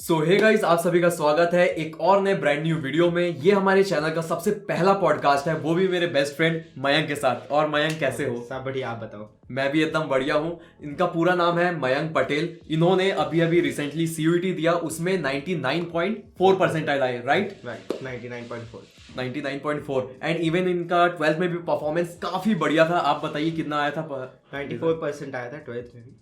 सो hey guys, आप सभी का स्वागत है एक और नए ब्रांड न्यू वीडियो में। ये हमारे चैनल का सबसे पहला पॉडकास्ट है, वो भी मेरे बेस्ट फ्रेंड मयंक के साथ। और मयंक कैसे हो? सब बढ़िया, आप बताओ। मैं भी एकदम बढ़िया हूँ। इनका पूरा नाम है मयंक पटेल। इन्होंने अभी अभी रिसेंटली सीयूईटी दिया, उसमें 99.4 परसेंटाइल आए, राइट? 99.4 99.4। एंड इवन इनका 12th में भी परफॉर्मेंस काफी बढ़िया था। आप बताइए कितना आया था? 94% आया था 12th में भी।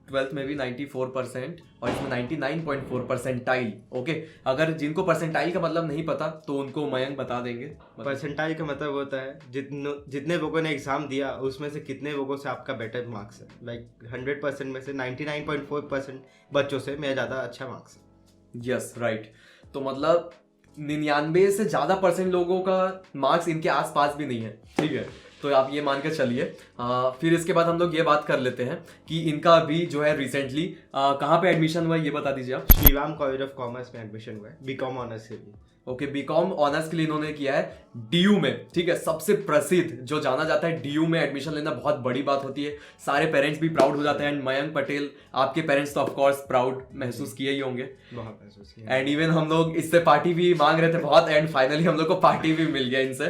12th में भी 94% और इसमें 99.4 परसेंटाइल। ओके, अगर जिनको परसेंटाइल का मतलब नहीं पता तो उनको मयंक बता देंगे। परसेंटाइल का मतलब होता है जितने लोगों ने एग्जाम दिया उसमें से कितने लोगों से आपका बेटर मार्क्स है। लाइक 100% में से 99.4% बच्चों से मेरा ज़्यादा अच्छा मार्क्स है। Yes, right. तो मतलब 99 से ज्यादा परसेंट लोगों का मार्क्स इनके आसपास भी नहीं है, ठीक है? तो आप ये मान के चलिए। फिर इसके बाद हम लोग ये बात कर लेते हैं कि इनका अभी जो है रिसेंटली कहाँ पे एडमिशन हुआ है, ये बता दीजिए आप। श्रीराम कॉलेज ऑफ कॉमर्स में एडमिशन हुआ है, बीकॉम ऑनर्स के लिए। ओके, बीकॉम ऑनर्स के लिए इन्होंने किया है डीयू में, ठीक है? सबसे प्रसिद्ध जो जाना जाता है, डीयू में एडमिशन लेना बहुत बड़ी बात होती है। सारे पेरेंट्स भी प्राउड हो जाते हैं। एंड मयंक पटेल, आपके पेरेंट्स तो ऑफकोर्स प्राउड महसूस किए ही होंगे। बहुत महसूस किया। एंड इवन हम लोग इससे पार्टी भी मांग रहे थे बहुत, एंड फाइनली हम लोग को पार्टी भी मिल गया इनसे।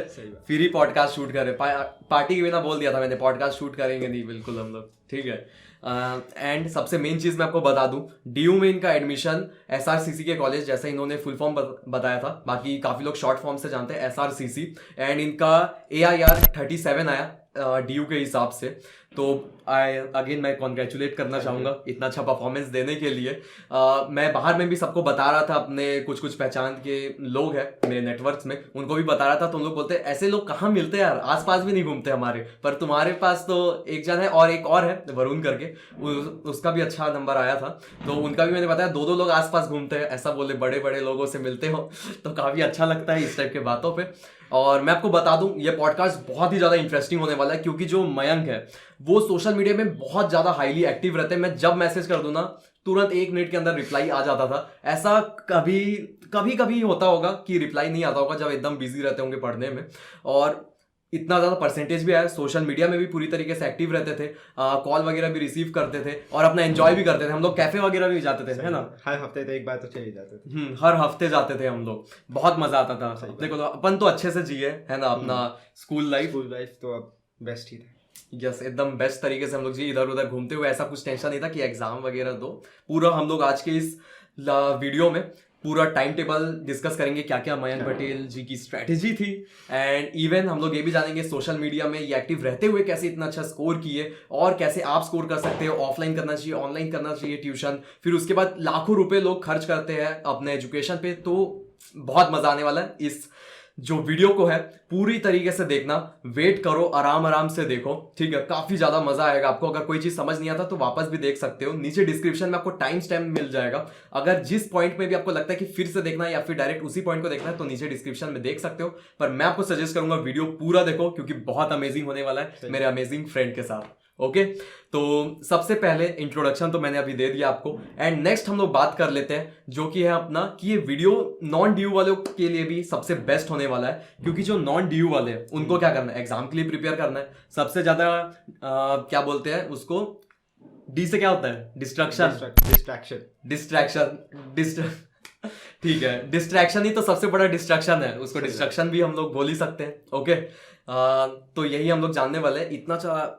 फिर ही पॉडकास्ट शूट कर रहे। पार्टी के बिना बोल दिया था मैंने, पॉडकास्ट शूट करेंगे नहीं बिल्कुल हम लोग, ठीक है? एंड सबसे मेन चीज मैं आपको बता दूं, डीयू में इनका एडमिशन एसआरसीसी के कॉलेज, जैसे इन्होंने फुल फॉर्म बताया था, बाकी काफी लोग शॉर्ट फॉर्म से जानते हैं एसआरसीसी। एंड इनका AIR 37 आया डीयू के हिसाब से। तो अगेन मैं कॉन्ग्रेचुलेट करना चाहूँगा इतना अच्छा परफॉर्मेंस देने के लिए। मैं बाहर में भी सबको बता रहा था, अपने कुछ कुछ पहचान के लोग हैं मेरे नेटवर्क्स में, उनको भी बता रहा था। तो उन लोग बोलते ऐसे लोग कहाँ मिलते हैं यार, आसपास भी नहीं घूमते हमारे। पर तुम्हारे पास तो एक जन है और एक और है वरुण करके, उसका भी अच्छा नंबर आया था। तो उनका भी मैंने बताया, दो लोग आसपास घूमते हैं, ऐसा बोले। बड़े बड़े लोगों से मिलते हो तो काफ़ी अच्छा लगता है इस टाइप के बातों पर। और मैं आपको बता दूं, ये पॉडकास्ट बहुत ही ज़्यादा इंटरेस्टिंग होने वाला है, क्योंकि जो मयंक है वो सोशल मीडिया में बहुत ज़्यादा हाईली एक्टिव रहते हैं। मैं जब मैसेज कर दूं ना, तुरंत 1 मिनट के अंदर रिप्लाई आ जाता था। ऐसा कभी कभी होता होगा कि रिप्लाई नहीं आता होगा, जब एकदम बिजी रहते होंगे पढ़ने में। और इतना ज़्यादा परसेंटेज भी आया। सोशल मीडिया में भी पूरी तरीके से एक्टिव रहते थे, कॉल वगैरह भी रिसीव करते थे और अपना एंजॉय भी करते थे। हम लोग कैफे वगैरह भी जाते थे, है ना? हर हफ्ते तो एक बार तो चले जाते थे। हर हफ्ते जाते थे हम लोग, बहुत मजा आता था। देखो, तो अपन तो अच्छे से जिए, है ना, अपना स्कूल लाइफ तो अब बेस्ट ही था। यस, एकदम बेस्ट तरीके से हम लोग जी, इधर उधर घूमते हुए। ऐसा कुछ टेंशन नहीं था कि एग्जाम वगैरह दो। पूरा हम लोग आज के इस वीडियो में पूरा टाइम टेबल डिस्कस करेंगे, क्या क्या मयंक पटेल जी की स्ट्रैटेजी थी। एंड इवन हम लोग ये भी जानेंगे सोशल मीडिया में ये एक्टिव रहते हुए कैसे इतना अच्छा स्कोर किए, और कैसे आप स्कोर कर सकते हो। ऑफलाइन करना चाहिए, ऑनलाइन करना चाहिए ट्यूशन, फिर उसके बाद लाखों रुपए लोग खर्च करते हैं अपने एजुकेशन पे। तो बहुत मजा आने वाला है। इस जो वीडियो को है पूरी तरीके से देखना, वेट करो, आराम से देखो, ठीक है? काफी ज्यादा मजा आएगा आपको। अगर कोई चीज समझ नहीं आता तो वापस भी देख सकते हो, नीचे डिस्क्रिप्शन में आपको टाइम स्टैम्प मिल जाएगा। अगर जिस पॉइंट में भी आपको लगता है कि फिर से देखना है या फिर डायरेक्ट उसी पॉइंट को देखना है, तो नीचे डिस्क्रिप्शन में देख सकते हो। पर मैं आपको सजेस्ट करूंगा वीडियो पूरा देखो, क्योंकि बहुत अमेजिंग होने वाला है मेरे अमेजिंग फ्रेंड के साथ। ओके, तो सबसे पहले इंट्रोडक्शन तो मैंने अभी दे दिया आपको। एंड नेक्स्ट हम लोग बात कर लेते हैं, जो कि है अपना, कि ये वीडियो नॉन डीयू वालों के लिए भी सबसे बेस्ट होने वाला है। क्योंकि जो नॉन डीयू वाले हैं उनको क्या करना है, एग्जाम के लिए प्रिपेयर करना है। सबसे ज्यादा क्या बोलते हैं उसको, डी से क्या होता है? डिस्ट्रैक्शन ठीक है, डिस्ट्रैक्शन ही तो सबसे बड़ा डिस्ट्रैक्शन है, उसको डिस्ट्रैक्शन भी हम लोग बोल ही सकते हैं। ओके, तो यही हम लोग जानने वाले हैं। इतना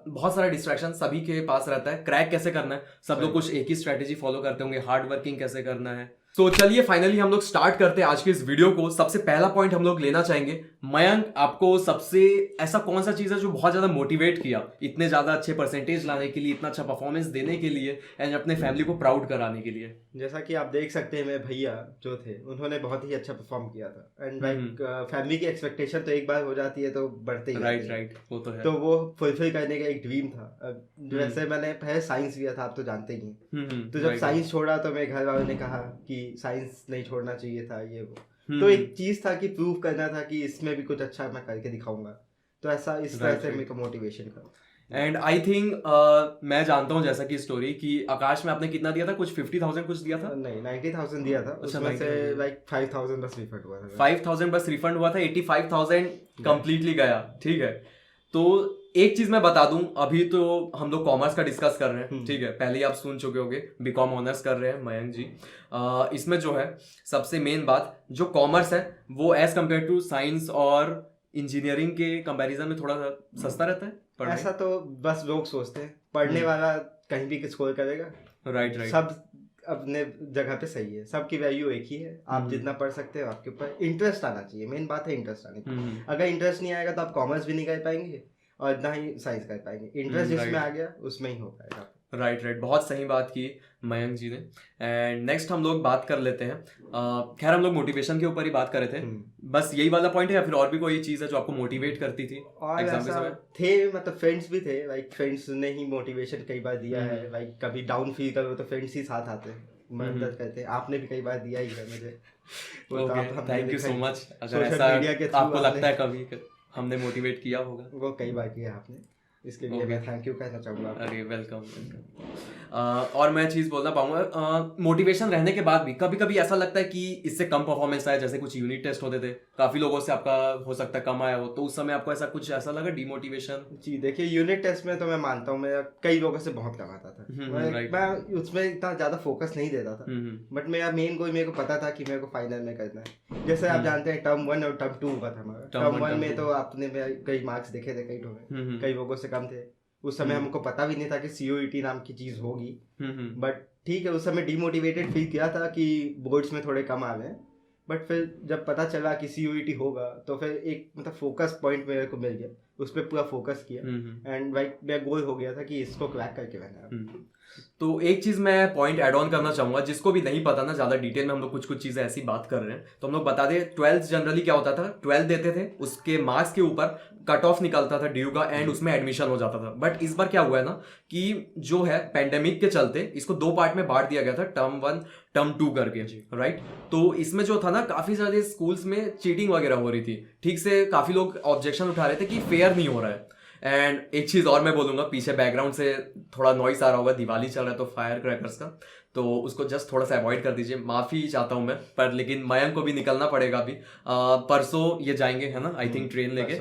बहुत सारा डिस्ट्रैक्शन सभी के पास रहता है। क्रैक कैसे करना है, सब लोग कुछ एक ही स्ट्रैटेजी फॉलो करते होंगे। हार्ड वर्किंग कैसे करना है। तो चलिए फाइनली हम लोग स्टार्ट करते हैं आज के इस वीडियो को। सबसे पहला पॉइंट हम लोग लेना चाहेंगे, मयंक आपको सबसे ऐसा कौन सा चीज है जो बहुत ज्यादा मोटिवेट किया इतने ज्यादा अच्छे परसेंटेज लाने के लिए, इतना अच्छा परफॉर्मेंस देने के लिए, एंड अपने फैमिली को प्राउड कराने के लिए? जैसा कि आप देख सकते हैं, मेरे भैया जो थे उन्होंने बहुत ही अच्छा परफॉर्म किया था। एंड लाइक फैमिली की एक्सपेक्टेशन तो एक बार हो जाती है तो बढ़ते ही। राइट, वो तो है। तो वो फुलफिल करने का एक ड्रीम था। वैसे मैंने पहले साइंस लिया था, आप तो जानते ही हैं। तो जब साइंस छोड़ा तो मेरे घर वालों ने कहा कि साइंस नहीं छोड़ना चाहिए था, ये वो। तो एक चीज था कि प्रूव करना था कि इसमें भी कुछ अच्छा मैं करके दिखाऊंगा। तो ऐसा इस तरह से मेरे को मोटिवेशन था। एंड आई थिंक मैं जानता हूँ जैसा कि स्टोरी कि आकाश में आपने कितना दिया था, कुछ 50,000 कुछ दिया था? नहीं, 90,000 दिया था। अच्छा, उसमें से लाइक 5,000 बस रिफंड हुआ था। 5,000 बस रिफंड हुआ था, 85,000 कंप्लीटली गया, ठीक है? तो एक चीज मैं बता दूं, अभी तो हम लोग कॉमर्स का डिस्कस कर रहे हैं, ठीक है, पहले ही आप सुन चुके होंगे बीकॉम ऑनर्स कर रहे हैं मयंक जी। इसमें जो है सबसे मेन बात, जो कॉमर्स है वो एज कम्पेयर टू साइंस और इंजीनियरिंग के कंपैरिजन में थोड़ा सस्ता रहता है पढ़ने। ऐसा तो बस लोग सोचते हैं, पढ़ने वाला कहीं भी स्कोर करेगा। राइट। सब अपने जगह पे सही है, सबकी वैल्यू एक ही है। आप जितना पढ़ सकते हो, आपके ऊपर इंटरेस्ट आना चाहिए, मेन बात है इंटरेस्ट आने की। अगर इंटरेस्ट नहीं आएगा तो आप कॉमर्स भी नहीं कर पाएंगे और ना ही साइंस कर पाएंगे। इंटरेस्ट जिसमें आ गया उसमें ही हो पाएगा। राइट, बहुत सही बात की मयंक जी ने। एंड नेक्स्ट हम लोग बात कर लेते हैं, खैर हम लोग मोटिवेशन के ऊपर ही बात कर रहे थे, बस यही वाला पॉइंट है या फिर और भी कोई चीज है जो आपको मोटिवेट करती थी एग्जाम के समय? थे मतलब फ्रेंड्स भी थे, लाइक फ्रेंड्स ने ही मोटिवेशन कई बार दिया है। लाइक कभी डाउन फील करो तो फ्रेंड्स ही साथ आते हैं, मदद करते हैं। आपने भी कई बार दिया ही है मुझे। Thank you so much. अगर ऐसा आपको लगता है कभी हमने मोटिवेट किया होगा, वो कई बार किया आपने, इसके लिए मैं थैंक यू कहना चाहूँगा। अरे वेलकम। और मैं चीज़ बोलना पाऊंगा, मोटिवेशन रहने के बाद भी कभी कभी ऐसा लगता है कि इससे कम परफॉर्मेंस आया, जैसे कुछ यूनिट टेस्ट होते थे, काफ़ी लोगों से आपका हो सकता है कम आया हो, तो उस समय आपको ऐसा लगा डिमोटिवेशन? जी देखिए, यूनिट टेस्ट में तो मैं मानता हूँ मैं कई लोगों से बहुत कम आता था। मैं उसमें इतना ज़्यादा फोकस नहीं देता था, बट मेरा मेन गोल मेरे को पता था कि मेरे को फाइनल में करना है। जैसे आप जानते हैं टर्म 1 और टर्म 2 हुआ था हमारा। टर्म 1 में तो आपने कई मार्क्स देखे थे, कई लोगों से कम थे। उस समय हमको पता भी नहीं था कि COET नाम की चीज होगी, बट ठीक है, उस समय डिमोटिवेटेड फील किया था कि बोर्ड्स में थोड़े कम आ गए। बट फिर जब पता चला कि COET होगा तो फिर एक मतलब फोकस पॉइंट मेरे को मिल गया, उस पर पूरा फोकस किया एंड लाइक मेरा गोल हो गया था कि इसको क्रैक करके रहना। तो एक चीज मैं पॉइंट ऐड ऑन करना चाहूंगा, जिसको भी नहीं पता ना, ज्यादा डिटेल में हम लोग कुछ चीजें ऐसी बात कर रहे हैं, तो हम लोग बता दें 12th जनरली क्या होता था, 12th देते थे, उसके मार्क्स के ऊपर कट ऑफ निकलता था ड्यू का एंड उसमें एडमिशन हो जाता था। बट इस बार क्या हुआ है ना कि जो है पेंडेमिक के चलते इसको 2 पार्ट में बांट दिया गया था, टर्म 1 टर्म 2 करके, राइट। तो इसमें जो था ना, काफी सारे स्कूल्स में चीटिंग वगैरह हो रही थी, ठीक से काफी लोग ऑब्जेक्शन उठा रहे थे कि फेयर नहीं हो रहा है। एंड एक चीज और मैं बोलूंगा, पीछे बैकग्राउंड से थोड़ा नॉइस आ रहा होगा, दिवाली चल रहा है तो फायर क्रैकर्स का, तो उसको जस्ट थोड़ा सा अवॉइड कर दीजिए, माफी चाहता हूं मैं, पर लेकिन मयंक को भी निकलना पड़ेगा अभी, परसों ये जाएंगे है ना, आई थिंक ट्रेन लेके,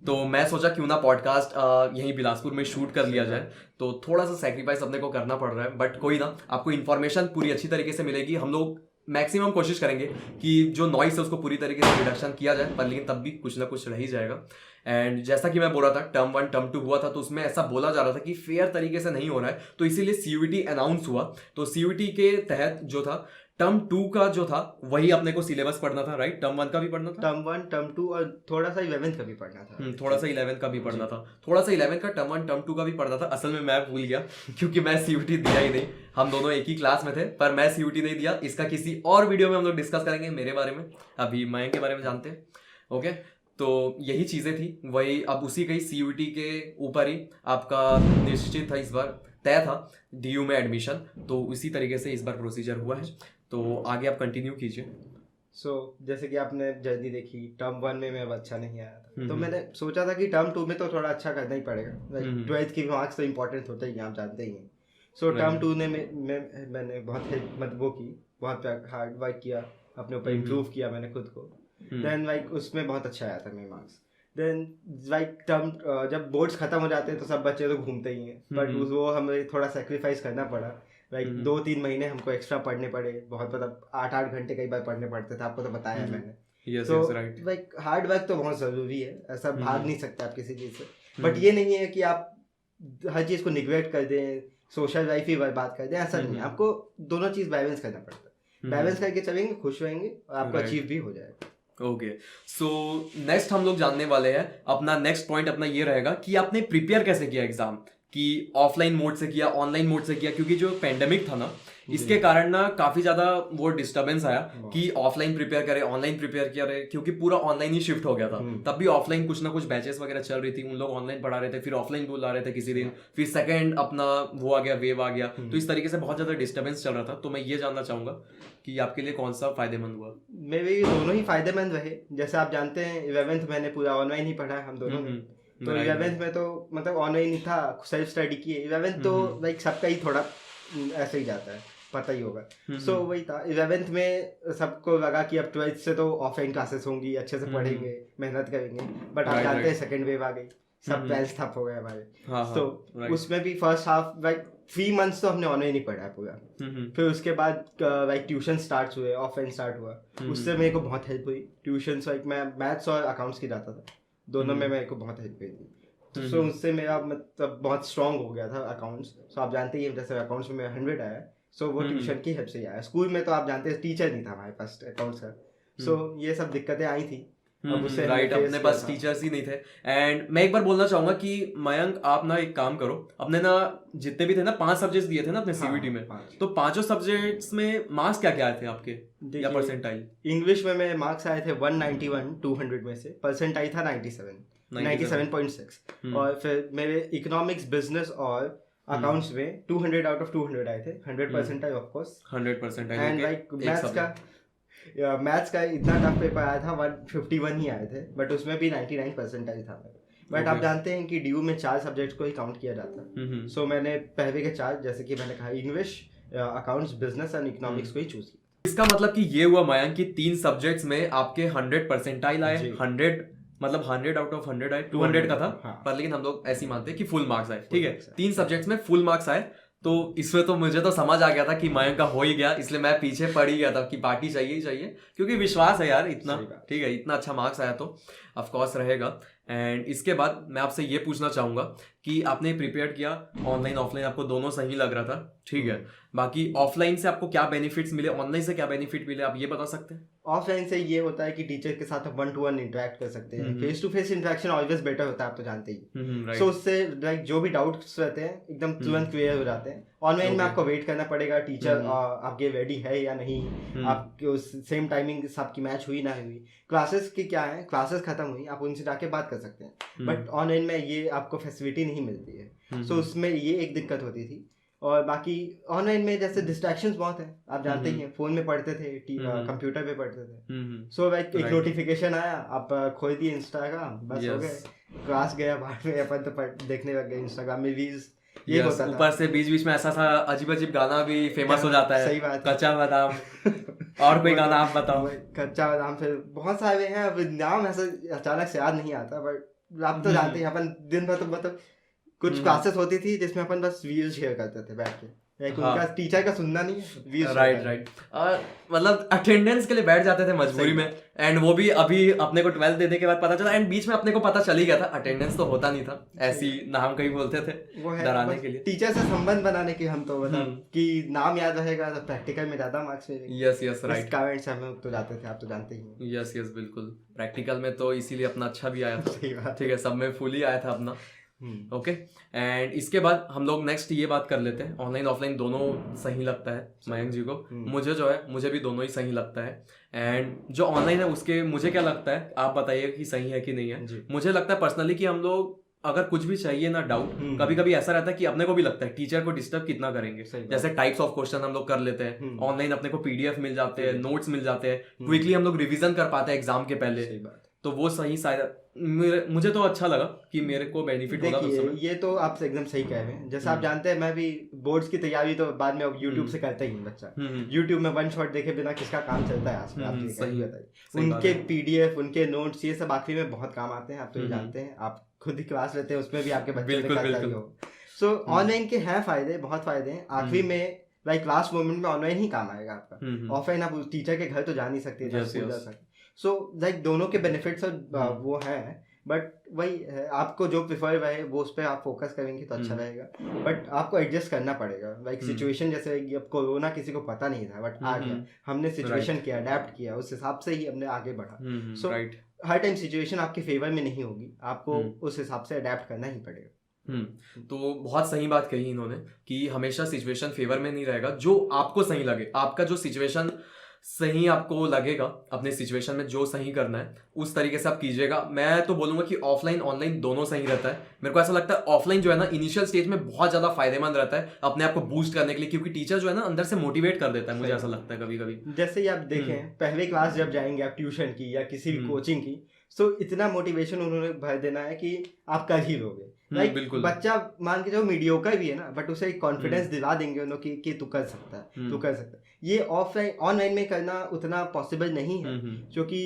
तो मैं सोचा क्यों ना पॉडकास्ट यहीं बिलासपुर में शूट कर लिया जाए। तो थोड़ा सा सेक्रीफाइस अपने को करना पड़ रहा है, बट कोई ना, आपको इन्फॉर्मेशन पूरी अच्छी तरीके से मिलेगी। हम लोग मैक्सिमम कोशिश करेंगे कि जो नॉइस है उसको पूरी तरीके से रिडक्शन किया जाए, पर लेकिन तब भी कुछ ना कुछ रह ही जाएगा। एंड जैसा कि मैं बोल रहा था, टर्म 1 टर्म 2 हुआ था तो उसमें ऐसा बोला जा रहा था कि फेयर तरीके से नहीं हो रहा है, तो इसीलिए COET अनाउंस हुआ। तो COET के तहत जो था टर्म 2 का जो था वही अपने को सिलेबस पढ़ना था, राइट। टर्म 1 का भी पढ़ना था, टर्म 1 टर्म 2 और थोड़ा सा 11th का भी पढ़ना था, थोड़ा सा 11th का भी पढ़ना था, थोड़ा सा 11th का टर्म 1 टर्म 2 का भी पढ़ना था। असल में मैं भूल गया क्योंकि मैं COET दिया ही नहीं, हम दोनों एक ही क्लास में थे, पर मैं COET नहीं दिया। इसका किसी और वीडियो में हम लोग डिस्कस करेंगे मेरे बारे में, अभी मयंक के बारे में जानते हैं। ओके, तो यही चीजें थी, वही अब उसी के COET के ऊपर ही आपका निश्चित था, इस बार तय था DU में एडमिशन, तो उसी तरीके से इस बार प्रोसीजर हुआ है। तो आगे आप कंटिन्यू कीजिए। जैसे कि आपने जर्नी देखी, टर्म 1 में मैं अच्छा नहीं आया था, तो मैंने सोचा था कि टर्म 2 में तो थोड़ा अच्छा करना ही पड़ेगा। 12th की मार्क्स तो इंपॉर्टेंट होते ही, आप जानते ही हैं। टर्म 2 ने मैंने बहुत हार्ड वर्क किया, अपने ऊपर इम्प्रूव किया मैंने खुद को। देन लाइक उसमें बहुत अच्छा आया था मेरे मार्क्स। देन लाइक टर्म जब बोर्ड्स खत्म हो जाते हैं तो सब बच्चे तो घूमते ही हैं, बट वो हमें थोड़ा सेक्रीफाइस करना पड़ा। लाइक 2-3 महीने हमको एक्स्ट्रा पढ़ने पड़े, बहुत मतलब 8-8 घंटे कई बार पढ़ने पड़ते थे, आपको तो बताया मैंने। तो लाइक हार्ड वर्क तो बहुत ज़रूरी है, ऐसा भाग नहीं सकते आप किसी चीज़ से। बट ये नहीं है कि आप हर चीज़ को निग्लेक्ट कर दें, सोशल लाइफ ही बर्बाद कर दें, ऐसा नहीं है। आपको दोनों चीज़ बैलेंस करना पड़ता है, बैलेंस करके चलेंगे, खुश रहेंगे और आपको अचीव भी हो जाएगा। ओके, सो नेक्स्ट हम लोग जानने वाले हैं, अपना नेक्स्ट पॉइंट अपना ये रहेगा कि आपने प्रिपेयर कैसे किया एग्जाम, कि ऑफलाइन मोड से किया, ऑनलाइन मोड से किया, क्योंकि जो पेंडेमिक था ना, इसके कारण ना काफी ज्यादा वो डिस्टर्बेंस आया कि ऑफलाइन प्रिपेयर करे, ऑनलाइन प्रिपेयर किया रहे, क्योंकि पूरा ऑनलाइन ही शिफ्ट हो गया था। तब भी ऑफलाइन कुछ ना कुछ बैचेस वगैरह चल रही थी, उन लोग ऑनलाइन पढ़ा रहे थे, फिर ऑफलाइन बुला रहे थे किसी दिन, फिर सेकंड अपना वो आ गया, वेव आ गया, तो इस तरीके से बहुत ज्यादा डिस्टर्बेंस चल रहा था। तो मैं ये जानना चाहूंगा कि आपके लिए कौन सा फायदेमंद हुआ? मेरे दोनों ही फायदेमंद रहे। जैसे आप जानते हैं 11th मैंने पूरा ऑनलाइन ही पढ़ा है हम दोनों ने, तो 11th में तो मतलब ऑनलाइन ही था, सेल्फ स्टडी किए। 11th तो लाइक सबका ही थोड़ा ऐसे ही जाता है, पता ही होगा। सो वही था, 11th में सबको लगा कि अब 12th से तो ऑफलाइन क्लासेस होंगी, अच्छे से पढ़ेंगे, मेहनत करेंगे, बट आप जानते हैं सेकेंड वेव आ गई। सब प्लान्स ठप हो गए हमारे। हाँ, तो right. उसमें भी फर्स्ट हाफ लाइक 3 months तो हमने ऑनलाइन ही पढ़ा पूरा। फिर उसके बाद लाइक ट्यूशन स्टार्ट हुए, ऑफलाइन स्टार्ट हुआ, उससे मेरे को बहुत हेल्प हुई। ट्यूशन लाइक मैं मैथ्स और अकाउंट्स की जाता था, दोनों में मेरे को बहुत हेल्प हुई थी। तो उससे मेरा मतलब बहुत स्ट्रांग हो गया था अकाउंट्स। सो आप जानते ही जैसे अकाउंट्स में मेरा 100 आया, सो वो ट्यूशन की हेल्प से ही आया। स्कूल में तो आप जानते हैं टीचर नहीं था हमारे पास अकाउंट्स का, सो ये सब दिक्कतें आई थी। राइट, अपने पास टीचर्स ही नहीं थे। एंड मैं एक बार बोलना चाहूंगा कि मयंक आप ना एक काम करो, अपने ना जितने भी थे ना 5 सब्जेक्ट्स दिए थे ना अपने सीवीटी में, तो 5 सब्जेक्ट्स में मार्क्स क्या क्या आए थे आपके या परसेंटाइल? इंग्लिश में मेरे मार्क्स आए थे 191 200 में से, परसेंटाइल था 97.6। और फिर मेरे इकोनॉमिक्स, बिजनेस और अकाउंट्स में 200 आउट ऑफ 200 आए थे, 100 percentile of course, 100 percentile. And like maths का इतना टफ पेपर आया था, 151 ही आए थे, बट उसमें भी 99 परसेंटाइल था। बट आप जानते हैं कि ड्यू में 4 सब्जेक्ट्स को ही काउंट किया जाता है। सो मैंने पहले के 4, जैसे कि मैंने कहा, English, accounts, business and economics को ही चूज किया। इसका मतलब कि ये हुआ मयंक की 3 सब्जेक्ट्स में आपके 100 परसेंटाइल आए, 100 मतलब 100 आउट ऑफ 100 आए, 200 का था। हाँ। पर लेकिन हम लोग ऐसे ही मानते हैं कि फुल मार्क्स आए, ठीक है। 3 सब्जेक्ट्स में फुल मार्क्स आए, तो इसमें तो मुझे तो समझ आ गया था कि मयंक का हो ही गया, इसलिए मैं पीछे पड़ ही गया था कि पार्टी चाहिए ही चाहिए, क्योंकि विश्वास है यार इतना, ठीक है, इतना अच्छा मार्क्स आया तो ऑफ कोर्स रहेगा। एंड इसके बाद मैं आपसे ये पूछना चाहूंगा कि आपने प्रिपेयर किया, ऑनलाइन ऑफलाइन आपको दोनों सही लग रहा था, ठीक है, बाकी ऑफलाइन से आपको क्या बेनिफिट्स मिले, ऑनलाइन से क्या बेनिफिट मिले, आप ये बता सकते हैं? ऑफलाइन से ये होता है कि टीचर के साथ आप 1-to-1 इंटरेक्ट कर सकते हैं, face to face interaction always better होता है, आप तो जानते ही। सो उससे लाइक जो भी डाउट्स रहते हैं एकदम तुरंत क्लियर हो जाते हैं। ऑनलाइन में आपको वेट करना पड़ेगा, टीचर आपके रेडी है या नहीं, आपके उस सेम टाइमिंग आपकी मैच हुई ना हुई। क्लासेस की क्या है, क्लासेस खत्म हुई, आप उनसे जाके बात कर सकते हैं, बट ऑनलाइन में ये आपको फैसिलिटी नहीं मिलती है। सो उसमें ये एक दिक्कत होती थी। और बाकी ऑनलाइन में जैसे डिस्ट्रैक्शंस बहुत है, आप जानते ही हैं, फोन में पढ़ते थे, कंप्यूटर पे पढ़ते थे। सो लाइक एक नोटिफिकेशन आया, आप खोल दिए इंस्टाग्राम, बस हो गए, क्लास गया, बाद में अपन तो देखने लग गए इंस्टाग्राम में रील्स। ये होता था। ऊपर से बीच बीच में ऐसा सा अजीब अजीब गाना भी फेमस हो जाता है। सही बात, कच्चा बादाम और कोई गाना आप बताओ। कच्चा बादाम, फिर बहुत सारे हैं, अब नाम ऐसा अचानक से याद नहीं आता, बट आप तो जानते हैं अपन दिन भर तो मतलब कुछ क्लासेस होती थी जिसमें अपन बस व्यूज शेयर करते थे बैठ के, उनका टीचर का सुनना नहीं है, राइट मतलब अटेंडेंस के लिए बैठ जाते थे मजबूरी में। एंड वो भी अभी अपने को 12th देने के बाद पता चला, एंड बीच में अपने को पता चल ही गया था अटेंडेंस तो होता नहीं था, ऐसी नाम कहीं बोलते थे डराने के लिए, टीचर से संबंध बनाने के। हम तो मतलब कि नाम याद रहेगा तो प्रैक्टिकल में ज्यादा मार्क्स मिलेंगे। यस राइट, कारण से हम तो जाते थे, आप तो जानते ही। यस बिल्कुल, प्रैक्टिकल में तो इसीलिए अपना अच्छा भी आया था, ठीक है, सब में फुल ही आया था अपना। ओके, एंड इसके बाद हम लोग नेक्स्ट ये बात कर लेते हैं, ऑनलाइन ऑफलाइन दोनों सही लगता है मयंक जी को, मुझे जो है मुझे भी दोनों ही सही लगता है। एंड जो ऑनलाइन है उसके मुझे क्या लगता है, आप बताइए कि सही है कि नहीं है। मुझे लगता है पर्सनली कि हम लोग अगर कुछ भी चाहिए ना डाउट, कभी कभी ऐसा रहता है कि अपने को भी लगता है टीचर को डिस्टर्ब कितना करेंगे, जैसे टाइप्स ऑफ क्वेश्चन हम लोग कर लेते हैं ऑनलाइन, अपने को पीडीएफ मिल जाते हैं, नोट्स मिल जाते हैं, क्विकली हम लोग रिवीजन कर पाते हैं एग्जाम के पहले, तो वो सही शायद मुझे तो अच्छा लगा कि मेरे को बेनिफिट होगा। ये तो आप एकदम सही कह रहे हैं, जैसे आप जानते हैं मैं भी बोर्ड्स की तैयारी तो बाद में यूट्यूब से करता ही बच्चा, यूट्यूब में 1 शॉट देखे बिना किसका काम चलता है आजकल, आप सही बताइए। उनके पीडीएफ, उनके नोट्स, ये सब आखिरी में बहुत काम आते हैं, आप तो ये जानते हैं, आप खुद ही क्लास लेते हैं, उसमें भी आपके बच्चे हो। सो ऑनलाइन के हैं फायदे, बहुत फायदे हैं, आखिरी में लाइक लास्ट मोमेंट में ऑनलाइन ही काम आएगा आपका, ऑफलाइन आप टीचर के घर तो जा नहीं सकते। सो लाइक दोनों के बेनिफिट्स वो हैं, बट वही है, आपको जो प्रिफर है वो उस पर आप फोकस करेंगे तो अच्छा रहेगा, बट आपको एडजस्ट करना पड़ेगा। लाइक सिचुएशन, जैसे अब कोरोना किसी को पता नहीं था, बट आ गया, हमने सिचुएशन किया, अडेप्ट किया, उस हिसाब से ही हमने आगे बढ़ा। सो हर टाइम सिचुएशन आपके फेवर में नहीं होगी, आपको उस हिसाब से अडेप्ट करना ही पड़ेगा। तो बहुत सही बात कही इन्होंने कि हमेशा सिचुएशन फेवर में नहीं रहेगा, जो आपको सही लगे, आपका जो सिचुएशन सही आपको लगेगा, अपने सिचुएशन में जो सही करना है उस तरीके से आप कीजिएगा। मैं तो बोलूंगा कि ऑफलाइन ऑनलाइन दोनों सही रहता है। मेरे को ऐसा लगता है ऑफलाइन जो है ना इनिशियल स्टेज में बहुत ज्यादा फायदेमंद रहता है अपने आप को बूस्ट करने के लिए, क्योंकि टीचर जो है ना अंदर से मोटिवेट कर देता है, मुझे ऐसा लगता है कभी कभी। जैसे ही आप देखें पहले क्लास जब जाएंगे आप ट्यूशन की या किसी भी कोचिंग की, सो इतना मोटिवेशन उन्होंने भर देना है कि आप कर ही लोगे। बिल्कुल, बच्चा मान के जाओ मीडियोकर भी है ना, बट उसे कॉन्फिडेंस दिला देंगे उन्होंने कि तू कर सकता है, तू कर सकता है। ये ऑफलाइन ऑनलाइन में करना उतना पॉसिबल नहीं है, क्योंकि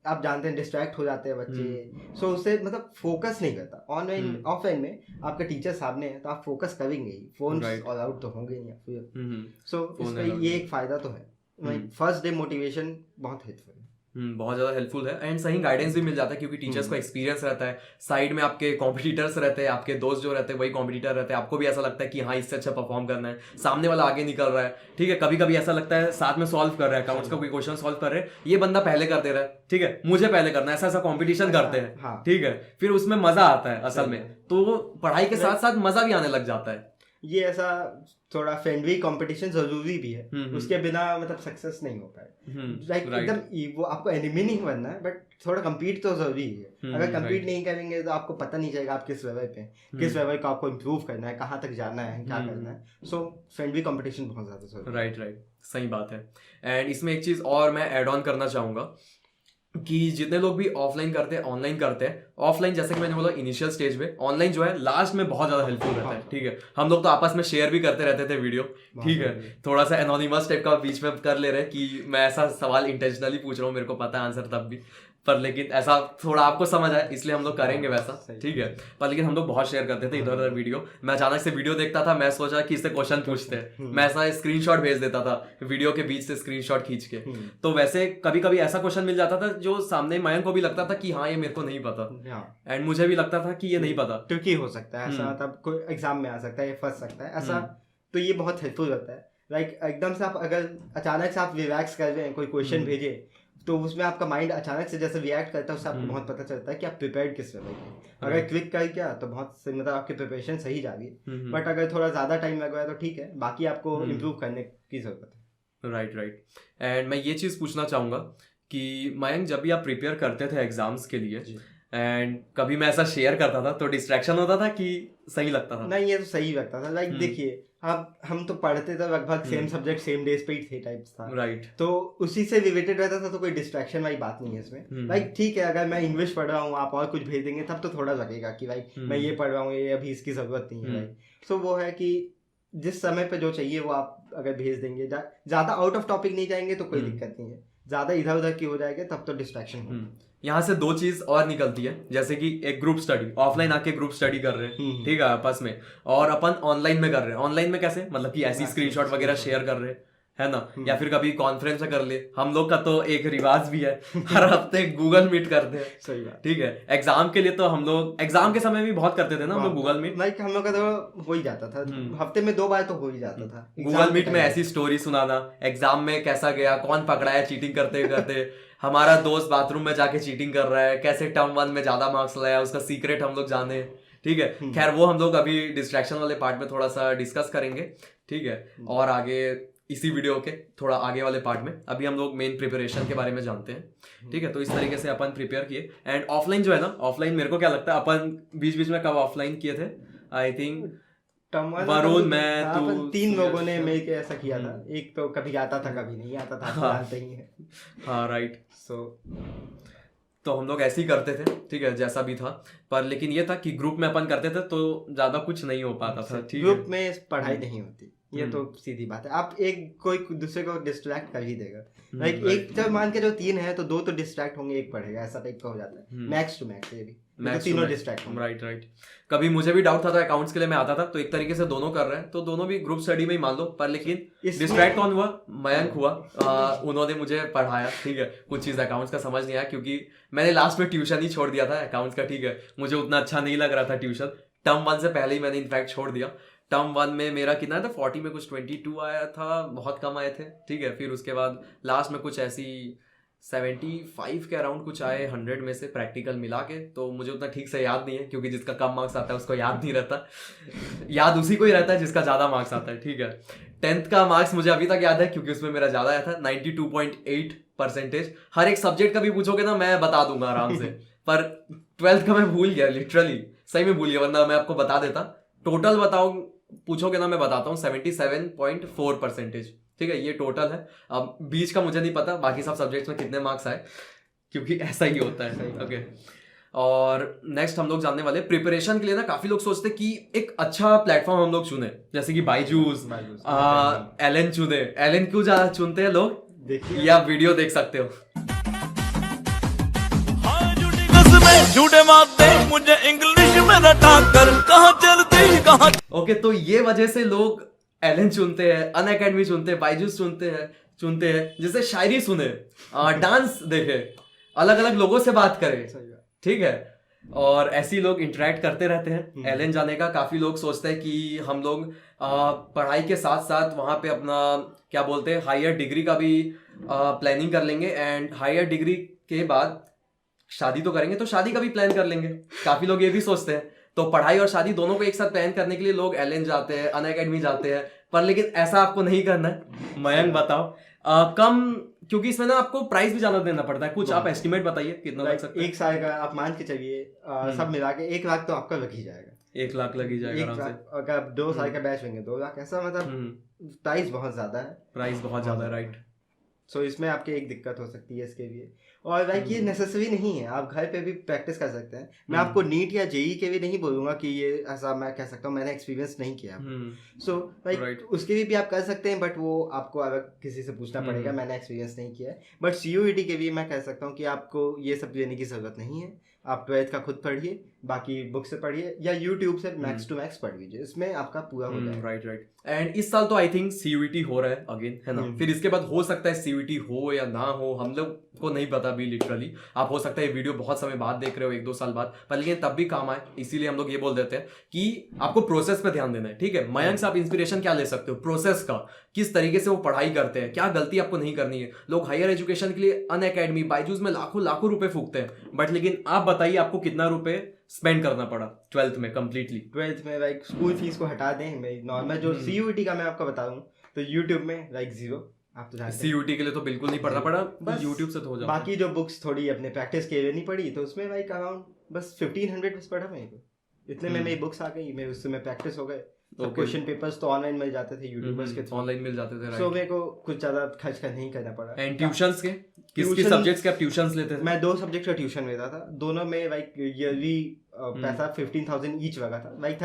आप जानते हैं डिस्ट्रैक्ट हो जाते हैं बच्चे, सो उससे मतलब फोकस नहीं करता। ऑनलाइन ऑफलाइन में आपका टीचर सामने है तो आप फोकस करेंगे ही, फोन ऑल आउट तो होंगे नहीं फिर। सो इसका ये एक फायदा तो है, फर्स्ट डे मोटिवेशन बहुत हेल्पफुल है। बहुत ज़्यादा हेल्पफुल है एंड सही गाइडेंस भी मिल जाता है क्योंकि टीचर्स को एक्सपीरियंस रहता है, साइड में आपके कॉम्पिटिटर्स रहते हैं, आपके दोस्त जो रहते हैं वही कॉम्पिटिटर रहते हैं, आपको भी ऐसा लगता है कि हाँ इससे अच्छा परफॉर्म करना है, सामने वाला आगे निकल रहा है, ठीक है। कभी कभी ऐसा लगता है साथ में सॉल्व कर रहा है अकाउंट्स का कोई क्वेश्चन सॉल्व कर रहे हैं, ये बंदा पहले कर दे रहा है, ठीक है मुझे पहले करना है, ऐसा ऐसा कॉम्पिटिशन करते हैं, ठीक है, फिर उसमें मजा आता है असल में, तो पढ़ाई के साथ साथ मजा भी आने लग जाता है। ये ऐसा थोड़ा फ्रेंडली कंपटीशन जरूरी भी है, उसके बिना मतलब सक्सेस नहीं हो पाए। लाइक एकदम वो आपको एनिमी नहीं बनना है, बट थोड़ा compete तो जरूरी है। अगर compete नहीं करेंगे तो आपको पता नहीं चलेगा आप किस लेवल पे, किस लेवल का आपको इम्प्रूव करना है, कहाँ तक जाना है, क्या करना है। सो फ्रेंडली कंपटीशन बहुत ज्यादा जरूरी है। राइट, सही बात है। एंड इसमें एक चीज और मैं ऐड ऑन करना चाहूंगा कि जितने लोग भी ऑफलाइन करते हैं ऑनलाइन करते हैं, ऑफलाइन जैसे कि मैंने बोला इनिशियल स्टेज में, ऑनलाइन जो है लास्ट में बहुत ज्यादा हेल्पफुल रहता है, ठीक है। हम लोग तो आपस में शेयर भी करते रहते थे वीडियो, ठीक है, थोड़ा सा एनोनिमस टाइप का बीच में कर ले रहे हैं कि मैं ऐसा सवाल इंटेंशनली पूछ रहा हूँ, मेरे को पता है आंसर तब भी, पर लेकिन ऐसा थोड़ा आपको समझ आए इसलिए हम लोग करेंगे वैसा, ठीक है। पर लेकिन हम लोग बहुत शेयर करते थे इधर उधर वीडियो। मैं अचानक से वीडियो देखता था, मैं सोचा कि इससे क्वेश्चन पूछते हैं, मैं ऐसा स्क्रीनशॉट भेज देता था वीडियो के बीच से स्क्रीनशॉट खींच के। तो वैसे कभी कभी ऐसा क्वेश्चन मिल जाता था जो सामने मयंक को भी लगता था कि हाँ ये मेरे को नहीं पता, एंड मुझे भी लगता था कि ये नहीं पता, क्योंकि हो सकता है ऐसा, तब कोई एग्जाम में आ सकता है, ये फंस सकता है ऐसा। तो ये बहुत हेल्पफुल होता है। लाइक एकदम से आप अगर अचानक से आप रिलैक्स कर रहे हैं, कोई क्वेश्चन भेजे, तो उसमें आपका माइंड अचानक से जैसे रिएक्ट करता है, उससे आपको बहुत पता चलता है कि आप प्रिपेयर्ड किस लेवल के। अगर क्विक कर गया तो बहुत मतलब आपकी प्रिपरेशन सही जा रही है, बट अगर थोड़ा ज़्यादा टाइम लग रहा है तो ठीक है, बाकी आपको इम्प्रूव करने की ज़रूरत है। राइट। एंड मैं ये चीज़ पूछना चाहूँगा कि मयंक जब भी आप प्रिपेयर करते थे एग्जाम्स के लिए, एंड कभी मैं ऐसा शेयर करता था तो डिस्ट्रैक्शन होता था कि सही लगता था? नहीं, ये तो सही लगता था। लाइक देखिए, हम तो पढ़ते थे लगभग सेम सब्जेक्ट सेम डेज पे ही थे टाइप्स था, राइट। तो उसी से रिलेटेड रहता था, तो कोई डिस्ट्रैक्शन वाली बात नहीं है इसमें। लाइक ठीक है, अगर मैं इंग्लिश पढ़ रहा हूँ, आप और कुछ भेज देंगे तब तो थोड़ा लगेगा कि भाई मैं ये पढ़ रहा हूँ, ये अभी इसकी जरूरत नहीं है। सो वो है कि जिस समय पे जो चाहिए वो आप अगर भेज देंगे, ज्यादा आउट ऑफ टॉपिक नहीं जाएंगे तो कोई दिक्कत नहीं है, ज्यादा इधर उधर की हो जाएगा तब तो डिस्ट्रैक्शन होगा। यहाँ से दो चीज और निकलती है, जैसे कि एक ग्रुप स्टडी, ऑफलाइन आके ग्रुप स्टडी कर रहे हैं, ठीक है, आपस में, और अपन ऑनलाइन में कर रहे हैं। ऑनलाइन में कैसे, मतलब कि ऐसी स्क्रीनशॉट वगैरह शेयर कर रहे हैं, है ना, या फिर कभी कॉन्फ्रेंस में कर ले। हम लोग का तो एक रिवाज भी है, हर हफ्ते गूगल मीट करते हैं, सही बात, ठीक है। एग्जाम के लिए तो हम लोग एग्जाम के समय भी बहुत करते थे ना हम लोग गूगल मीट। लाइक हम लोग का तो हो ही जाता था, हफ्ते में 2 बार तो हो ही जाता था गूगल मीट में ऐसी स्टोरी सुनाना, एग्जाम में कैसा गया, कौन पकड़ाया चीटिंग करते करते, हमारा दोस्त बाथरूम में जाके चीटिंग कर रहा है, कैसे टर्म 1 में ज्यादा मार्क्स लाया, उसका सीक्रेट हम लोग जाने, ठीक है। खैर वो हम लोग अभी डिस्ट्रैक्शन वाले पार्ट में थोड़ा सा डिस्कस करेंगे, ठीक है, और आगे इसी वीडियो के थोड़ा आगे वाले पार्ट में अभी हम लोग मेन प्रिपरेशन के बारे में जानते हैं, ठीक है। तो इस तरीके से अपन प्रिपेयर किए। एंड ऑफलाइन जो है ना, ऑफलाइन मेरे को क्या लगता है अपन बीच बीच में कब ऑफलाइन किए थे, आई थिंक वरुण, मैं, तू, 3 लोगों ने मिलकर ऐसा किया था। एक तो कभी आता था कभी नहीं आता था, जानते ही है। हाँ राइट। तो हम लोग ऐसे ही करते थे, ठीक है, जैसा भी था। पर लेकिन ये था कि ग्रुप में अपन करते थे तो ज्यादा कुछ नहीं हो पाता था, ठीक है। ग्रुप में पढ़ाई नहीं होती, ये तो सीधी बात है। आप एक कोई दूसरे को डिस्ट्रैक्ट कर ही देगा। लाइक एक जब मान के जो 3 है तो 2 तो डिस्ट्रैक्ट होंगे, एक पढ़ेगा, ऐसा टाइप का हो जाता है। मैक्स टू मैक्स, ये भी तो तीनों डिस्ट्रैक्ट होंगे। राइट। कभी मुझे भी डाउट था अकाउंट्स के लिए मैं आता था, तो एक तरीके से दोनों कर रहे हैं तो दोनों भी ग्रुप स्टडी में ही मान लो। पर लेकिन डिस्ट्रैक्ट कौन हुआ, मयंक हुआ। उन्होंने मुझे पढ़ाया, ठीक है, कुछ चीज अकाउंट्स का समझ नहीं आया क्योंकि मैंने लास्ट में ट्यूशन ही छोड़ दिया था अकाउंट्स का, ठीक है। मुझे उतना अच्छा नहीं लग रहा था ट्यूशन, टर्म 1 से पहले ही मैंने इनफैक्ट छोड़ दिया। टर्म 1 में मेरा कितना था, 40 में कुछ 22 आया था, बहुत कम आए थे, ठीक है। फिर उसके बाद लास्ट में कुछ ऐसी 75 के अराउंड कुछ आए 100 में से प्रैक्टिकल मिला के। तो मुझे उतना ठीक से याद नहीं है क्योंकि जिसका कम मार्क्स आता है उसको याद नहीं रहता, याद उसी को ही रहता है जिसका ज़्यादा मार्क्स आता है, ठीक है। 10th का मार्क्स मुझे अभी तक याद है क्योंकि उसमें मेरा ज़्यादा आया था, 92.8%। हर एक सब्जेक्ट का भी पूछोगे ना मैं बता दूंगा आराम से, पर 12th का मैं भूल गया, लिटरली सही में भूल गया, वरना मैं आपको बता देता। टोटल बताओ, पूछोगे ना मैं बताता हूँ, 77.4%, ठीक है, ये टोटल है। अब बीच का मुझे नहीं पता बाकी सब सब्जेक्ट्स में कितने मार्क्स आए, क्योंकि ऐसा ही होता है, ओके। और नेक्स्ट हम लोग जानने वाले प्रिपरेशन के लिए ना, काफी लोग सोचते कि एक अच्छा प्लेटफॉर्म हम लोग चुने, जैसे कि बायजूस, एलन चुने। एलन क्यों ज्यादा चुनते हैं लोग, ये आप वीडियो देख सकते हो। झूठे मारते मुझे इंग्लिश में रटा कर, कहाँ चलती कहाँ। ओके, तो ये वजह से लोग एलन चुनते हैं, अनअकैडमी चुनते हैं, बायजूस चुनते हैं जिससे शायरी सुने, डांस देखे, अलग अलग लोगों से बात करें, ठीक है, और ऐसे लोग इंटरेक्ट करते रहते हैं। एलन जाने का काफी लोग सोचते हैं कि हम लोग पढ़ाई के साथ साथ वहाँ पे अपना क्या बोलते हैं हायर डिग्री का भी प्लानिंग कर लेंगे, एंड हायर डिग्री के बाद शादी तो करेंगे तो शादी का भी प्लान कर लेंगे। काफी लोग ये भी सोचते हैं, तो पढ़ाई और शादी दोनों को एक साथ प्लान करने के लिए लोग एलन जाते हैं, अनअकैडमी जाते हैं, पर लेकिन ऐसा आपको नहीं करना है। मयंक बताओ, कम, क्योंकि इसमें ना आपको प्राइस भी ज्यादा देना पड़ता है, कुछ आप एस्टिमेट बताइए कितना लग सकता है। 1 साल का आप मान के चलिए, सब मिला के 1 लाख तो आपका लग ही जाएगा। 1 लाख लग ही जाएगा आराम से। अगर आप 2 साल का बैच लेंगे 2 लाख, ऐसा मतलब प्राइस बहुत ज्यादा है। प्राइस बहुत ज्यादा है, राइट। सो इसमें आपके एक दिक्कत हो सकती है इसके लिए, और लाइक ये नेसेसरी नहीं है, आप घर पे भी प्रैक्टिस कर सकते हैं। मैं आपको नीट या जेई के भी नहीं बोलूंगा कि ये ऐसा मैं कह सकता हूँ, मैंने एक्सपीरियंस नहीं किया। सो लाइक उसके भी आप कर सकते हैं, बट वो आपको अलग किसी से पूछना पड़ेगा, मैंने एक्सपीरियंस नहीं किया है। बट CUET के भी मैं कह सकता हूँ कि आपको ये सब लेने की जरूरत नहीं है। आप 12th का खुद पढ़िए, बाकी बुक से पढ़िए या यूट्यूब से मैक्स टू मैक्स पढ़ लीजिए, इसमें आपका पूरा हो जाएगा। राइट। एंड इस साल तो आई थिंक CUET हो रहा है अगेन, है ना। फिर इसके बाद हो सकता है CUET हो या ना हो, हम लोग को नहीं पता भी लिटरली। आप हो सकता है ये वीडियो बहुत समय बाद देख रहे हो, 1-2 साल बाद, पर लेकिन तब भी काम आए, इसीलिए हम लोग ये बोल देते हैं कि आपको प्रोसेस पे ध्यान देना है, ठीक है। मयंक से आप इंस्पिरेशन क्या ले सकते हो प्रोसेस का, किस तरीके से वो पढ़ाई करते हैं, क्या गलती आपको नहीं करनी है। लोग हायर एजुकेशन के लिए अनअकैडमी, बायजूस में लाखों रुपए फूकते हैं, बट लेकिन आप बताइए आपको कितना रुपए स्पेंड करना पड़ा 12th में कंप्लीटली। 12th में लाइक स्कूल फीस को हटा दें, मैं नॉर्मल जो CUET का मैं आपको बताऊं तो YouTube में लाइक 0, आप तो जानते हैं। CUET के लिए तो बिल्कुल नहीं पढ़ना पड़ा, बस YouTube से तो हो जाता। बाकी जो बुक्स थोड़ी अपने प्रैक्टिस के लिए नहीं पढ़ी, तो उसमें लाइक अराउंड बस 1500 बस पढ़ा मेरे को, इतने में मेरी बुक्स आ गई, मैं उससे में प्रैक्टिस हो गए। क्वेश्चन पेपर्स तो ऑनलाइन मिल जाते थे, यूट्यूबर्स के ऑनलाइन मिल जाते थे, सो मेरे को कुछ ज्यादा खर्च नहीं करना पड़ा। एंड ट्यूशंस के किस सब्जेक्ट्स के आप ट्यूशंस लेते थे? मैं 2 सब्जेक्ट का ट्यूशन लेता था, दोनों में लाइक ईयरली पैसा 15,000 ईच लगा था, लाइक